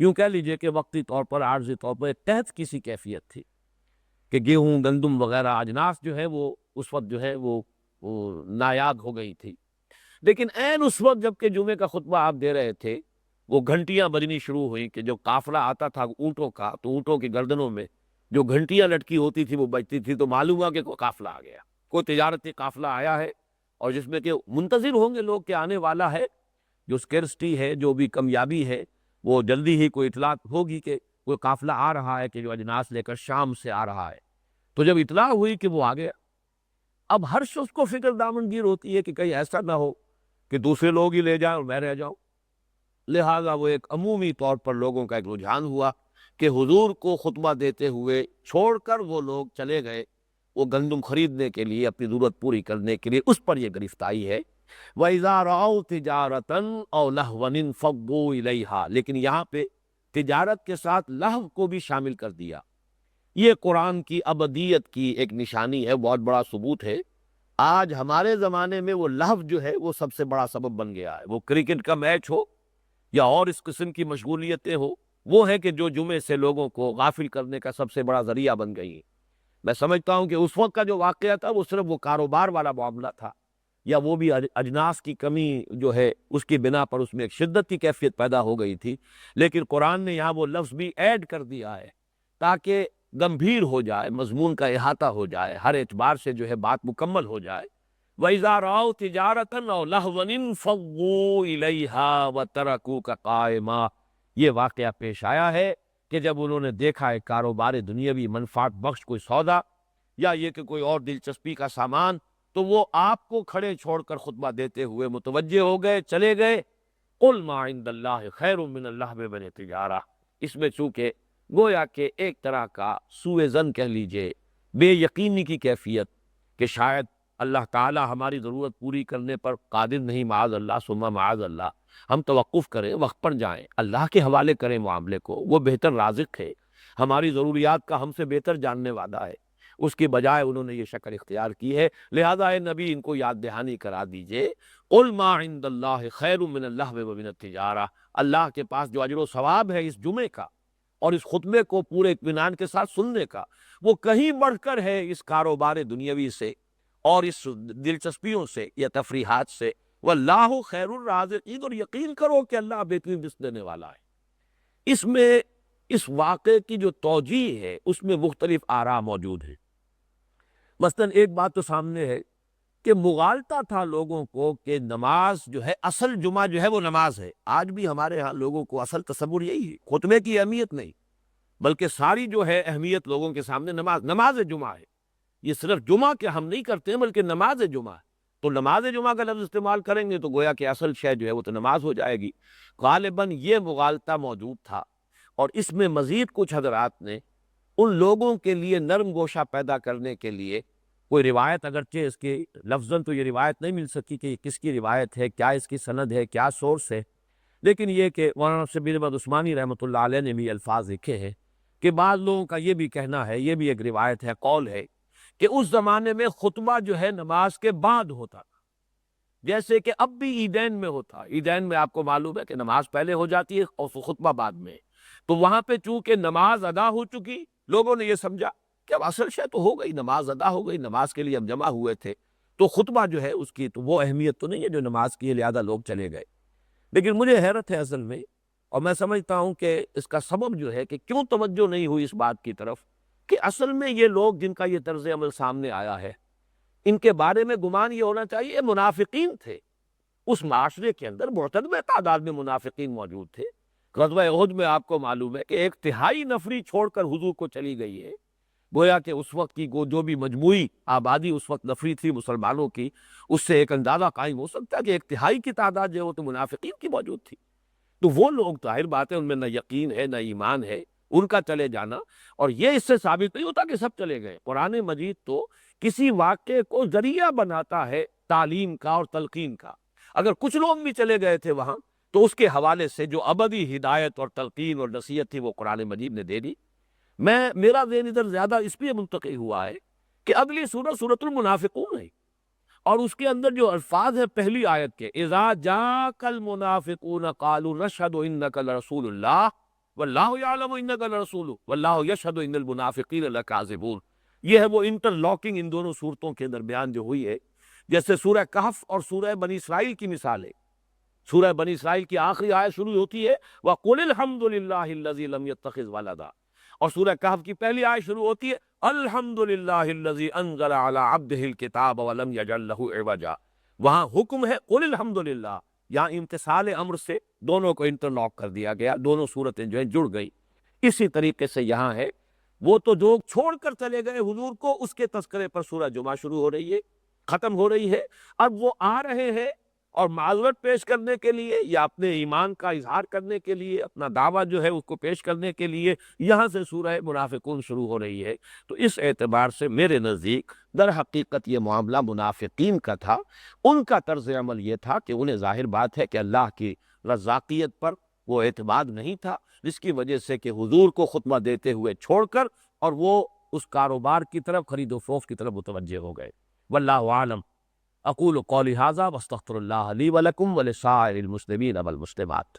یوں کہہ لیجئے کہ وقتی طور پر، عارضی طور پر ایک قحط کی سی کیفیت تھی کہ گیہوں، گندم وغیرہ اجناس جو ہے وہ اس وقت جو ہے وہ نایاب ہو گئی تھی. لیکن عین اس وقت جب کہ جمعے کا خطبہ آپ دے رہے تھے، وہ گھنٹیاں بجنی شروع ہوئیں کہ جو قافلہ آتا تھا اونٹوں کا، تو اونٹوں کی گردنوں میں جو گھنٹیاں لٹکی ہوتی تھی وہ بجتی تھی، تو معلوم ہوا کہ کوئی قافلہ آ گیا، کوئی تجارتی قافلہ آیا ہے، اور جس میں کہ منتظر ہوں گے لوگ کہ آنے والا ہے. جو سکیرسٹی ہے، جو بھی کمیابی ہے، وہ جلدی ہی کوئی اطلاع ہوگی کہ کوئی قافلہ آ رہا ہے کہ جو اجناس لے کر شام سے آ رہا ہے. تو جب اطلاع ہوئی کہ وہ آ گیا، اب ہر شخص کو فکر دامنگیر ہوتی ہے کہ کہیں ایسا نہ ہو کہ دوسرے لوگ ہی لے جائیں اور میں رہ جاؤں. لہٰذا وہ ایک عمومی طور پر لوگوں کا ایک رجحان ہوا کہ حضور کو خطبہ دیتے ہوئے چھوڑ کر وہ لوگ چلے گئے وہ گندم خریدنے کے لیے، اپنی ضرورت پوری کرنے کے لیے. اس پر یہ گرفت آئی ہے وَإِذَا رَأَوْا تِجَارَةً أَوْ لَهْوًا انفَضُّوا إِلَيْهَا. لیکن یہاں پہ تجارت کے ساتھ لہو کو بھی شامل کر دیا. یہ قرآن کی ابدیت کی ایک نشانی ہے، بہت بڑا ثبوت ہے. آج ہمارے زمانے میں وہ لہو جو ہے وہ سب سے بڑا سبب بن گیا ہے. وہ کرکٹ کا میچ ہو یا اور اس قسم کی مشغولیتیں ہو، وہ ہے کہ جو جمعے سے لوگوں کو غافل کرنے کا سب سے بڑا ذریعہ بن گئی. میں سمجھتا ہوں کہ اس وقت کا جو واقعہ تھا وہ صرف وہ کاروبار والا معاملہ تھا، یا وہ بھی اجناس کی کمی جو ہے اس کی بنا پر اس میں ایک شدت کی کیفیت پیدا ہو گئی تھی. لیکن قرآن نے یہاں وہ لفظ بھی ایڈ کر دیا ہے تاکہ گمبھیر ہو جائے، مضمون کا احاطہ ہو جائے، ہر اعتبار سے جو ہے بات مکمل ہو جائے. وَإِذَا رَأَوْا تِجَارَةً أَوْ لَهْوًا انفَضُّوا إِلَيْهَا وَتَرَكُوكَ قَائِمًا. یہ واقعہ پیش آیا ہے کہ جب انہوں نے دیکھا ایک کاروبار دنیاوی منفعت بخش کوئی سودا یا یہ کہ کوئی اور دلچسپی کا سامان، تو وہ آپ کو کھڑے چھوڑ کر خطبہ دیتے ہوئے متوجہ ہو گئے، چلے گئے. قُلْ مَا عِندَ اللَّهِ خَيْرٌ مِّنَ اللَّهْوِ وَالتِّجَارَةِ. اس میں چونکہ گویا کہ ایک طرح کا سوء ظن کہہ لیجئے، بے یقینی کی کیفیت کہ شاید اللہ تعالی ہماری ضرورت پوری کرنے پر قادر نہیں، معاذ اللہ ثم معاذ اللہ. ہم توقف کریں، وقت پر جائیں، اللہ کے حوالے کریں معاملے کو. وہ بہتر رازق ہے، ہماری ضروریات کا ہم سے بہتر جاننے والا ہے. اس کی بجائے انہوں نے یہ شکل اختیار کی ہے. لہذا اے نبی ان کو یاد دہانی کرا دیجئے، قُلْ مَا عِندَ اللَّهِ خَيْرٌ مِّنَ اللَّهْوِ وَمِنَ التِّجَارَةِ. اللہ کے پاس جو اجر و ثواب ہے اس جمعے کا اور اس خطبے کو پورے اطمینان کے ساتھ سننے کا، وہ کہیں بڑھ کر ہے اس کاروبار دنیاوی سے اور اس دلچسپیوں سے یا تفریحات سے. واللہ خیر الرازقین. اور یقین کرو کہ اللہ بہترین رزق دینے والا ہے. اس میں اس واقعے کی جو توجیہ ہے اس میں مختلف آراء موجود ہیں. مثلا ایک بات تو سامنے ہے کہ مغالطہ تھا لوگوں کو کہ نماز جو ہے، اصل جمعہ جو ہے وہ نماز ہے. آج بھی ہمارے ہاں لوگوں کو اصل تصور یہی ہے، خطبے کی اہمیت نہیں، بلکہ ساری جو ہے اہمیت لوگوں کے سامنے نماز جمعہ ہے. یہ صرف جمعہ کہ ہم نہیں کرتے ہیں بلکہ نماز جمعہ ہے. تو نماز جمعہ کا لفظ استعمال کریں گے تو گویا کہ اصل شے جو ہے وہ تو نماز ہو جائے گی. غالباً یہ مغالطہ موجود تھا، اور اس میں مزید کچھ حضرات نے ان لوگوں کے لیے نرم گوشہ پیدا کرنے کے لیے کوئی روایت، اگرچہ اس کی لفظاً تو یہ روایت نہیں مل سکی کہ یہ کس کی روایت ہے، کیا اس کی سند ہے، کیا سورس ہے، لیکن یہ کہ مولانا شبیر احمد عثمانی رحمۃ اللہ علیہ نے بھی الفاظ لکھے ہیں کہ بعض لوگوں کا یہ بھی کہنا ہے، یہ بھی ایک روایت ہے، قول ہے، کہ اس زمانے میں خطبہ جو ہے نماز کے بعد ہوتا تھا، جیسے کہ اب بھی عیدین میں ہوتا. عیدین میں آپ کو معلوم ہے کہ نماز پہلے ہو جاتی ہے اور خطبہ بعد میں. تو وہاں پہ چونکہ نماز ادا ہو چکی، لوگوں نے یہ سمجھا کہ اب اصل شے تو ہو گئی، نماز ادا ہو گئی، نماز کے لیے ہم جمع ہوئے تھے، تو خطبہ جو ہے اس کی تو وہ اہمیت تو نہیں ہے جو نماز کی ہے، لہذا لوگ چلے گئے. لیکن مجھے حیرت ہے اصل میں، اور میں سمجھتا ہوں کہ اس کا سبب جو ہے کہ کیوں توجہ نہیں ہوئی اس بات کی طرف کہ اصل میں یہ لوگ جن کا یہ طرز عمل سامنے آیا ہے، ان کے بارے میں گمان یہ ہونا چاہیے منافقین تھے. اس معاشرے کے اندر معتدل تعداد میں منافقین موجود تھے. غزوہ احد میں آپ کو معلوم ہے کہ 1/3 نفری چھوڑ کر حضور کو چلی گئی ہے. گویا کہ اس وقت کی جو بھی مجموعی آبادی اس وقت نفری تھی مسلمانوں کی، اس سے ایک اندازہ قائم ہو سکتا ہے کہ 1/3 کی تعداد جو ہے وہ تو منافقین کی موجود تھی. تو وہ لوگ ظاہر بات ہے ان میں نہ یقین ہے نہ ایمان ہے، ان کا چلے جانا، اور یہ اس سے ثابت نہیں ہوتا کہ سب چلے گئے. قرآن مجید تو کسی واقعے کو ذریعہ بناتا ہے تعلیم کا اور تلقین کا. اگر کچھ لوگ بھی چلے گئے تھے وہاں تو اس کے حوالے سے جو ابدی ہدایت اور تلقین اور نصیحت تھی وہ قرآن مجید نے دے دی. میرا ذہن ادھر زیادہ اس لیے منتقل ہوا ہے کہ اگلی سورت سورۃ المنافقون ہے، اور اس کے اندر جو الفاظ ہیں پہلی آیت کے، اذا جاءک المنافقون قالوا نشهد انک لرسول اللہ واللہ یعلم انک لرسول واللہ یشهد ان المنافقین لکاذبون، یہ ہے وہ انٹر لاکنگ ان دونوں صورتوں کے اندر بیان جو ہوئی ہے، جیسے سورہ کہف اور سورہ بنی اسرائیل کی مثال ہے۔ سورہ بنی اسرائیل کی آخری آیت شروع ہوتی ہے وَقُلِ الْحَمْدُ لِلَّهِ الَّذِي لَمْ يَتَّخِذْ وَلَدًا، اور سورہ کہف کی پہلی آیت شروع ہوتی ہے الحمد للہ الذی انزل علی عبدہ الکتاب ولم یجعل لہ عوجا۔ وہاں حکم ہے قل الحمد للہ، یہاں امتثال امر سے دونوں کو انٹرلاک کر دیا گیا، دونوں صورتیں جو ہیں جڑ گئی۔ اسی طریقے سے یہاں ہے وہ تو جو چھوڑ کر چلے گئے حضور کو، اس کے تذکرے پر سورہ جمعہ شروع ہو رہی ہے، ختم ہو رہی ہے۔ اب وہ آ رہے ہیں اور معذرت پیش کرنے کے لیے یا اپنے ایمان کا اظہار کرنے کے لیے، اپنا دعویٰ جو ہے اس کو پیش کرنے کے لیے یہاں سے سورہ منافقون شروع ہو رہی ہے۔ تو اس اعتبار سے میرے نزدیک در حقیقت یہ معاملہ منافقین کا تھا۔ ان کا طرز عمل یہ تھا کہ انہیں ظاہر بات ہے کہ اللہ کی رزاقیت پر وہ اعتماد نہیں تھا، جس کی وجہ سے کہ حضور کو خطبہ دیتے ہوئے چھوڑ کر اور وہ اس کاروبار کی طرف، خرید و فروخت کی طرف متوجہ ہو گئے۔ واللہ عالم۔ اقول قولی ھذا واستغفر اللہ لی ولکم ولسائر المسلمین والمسلمات۔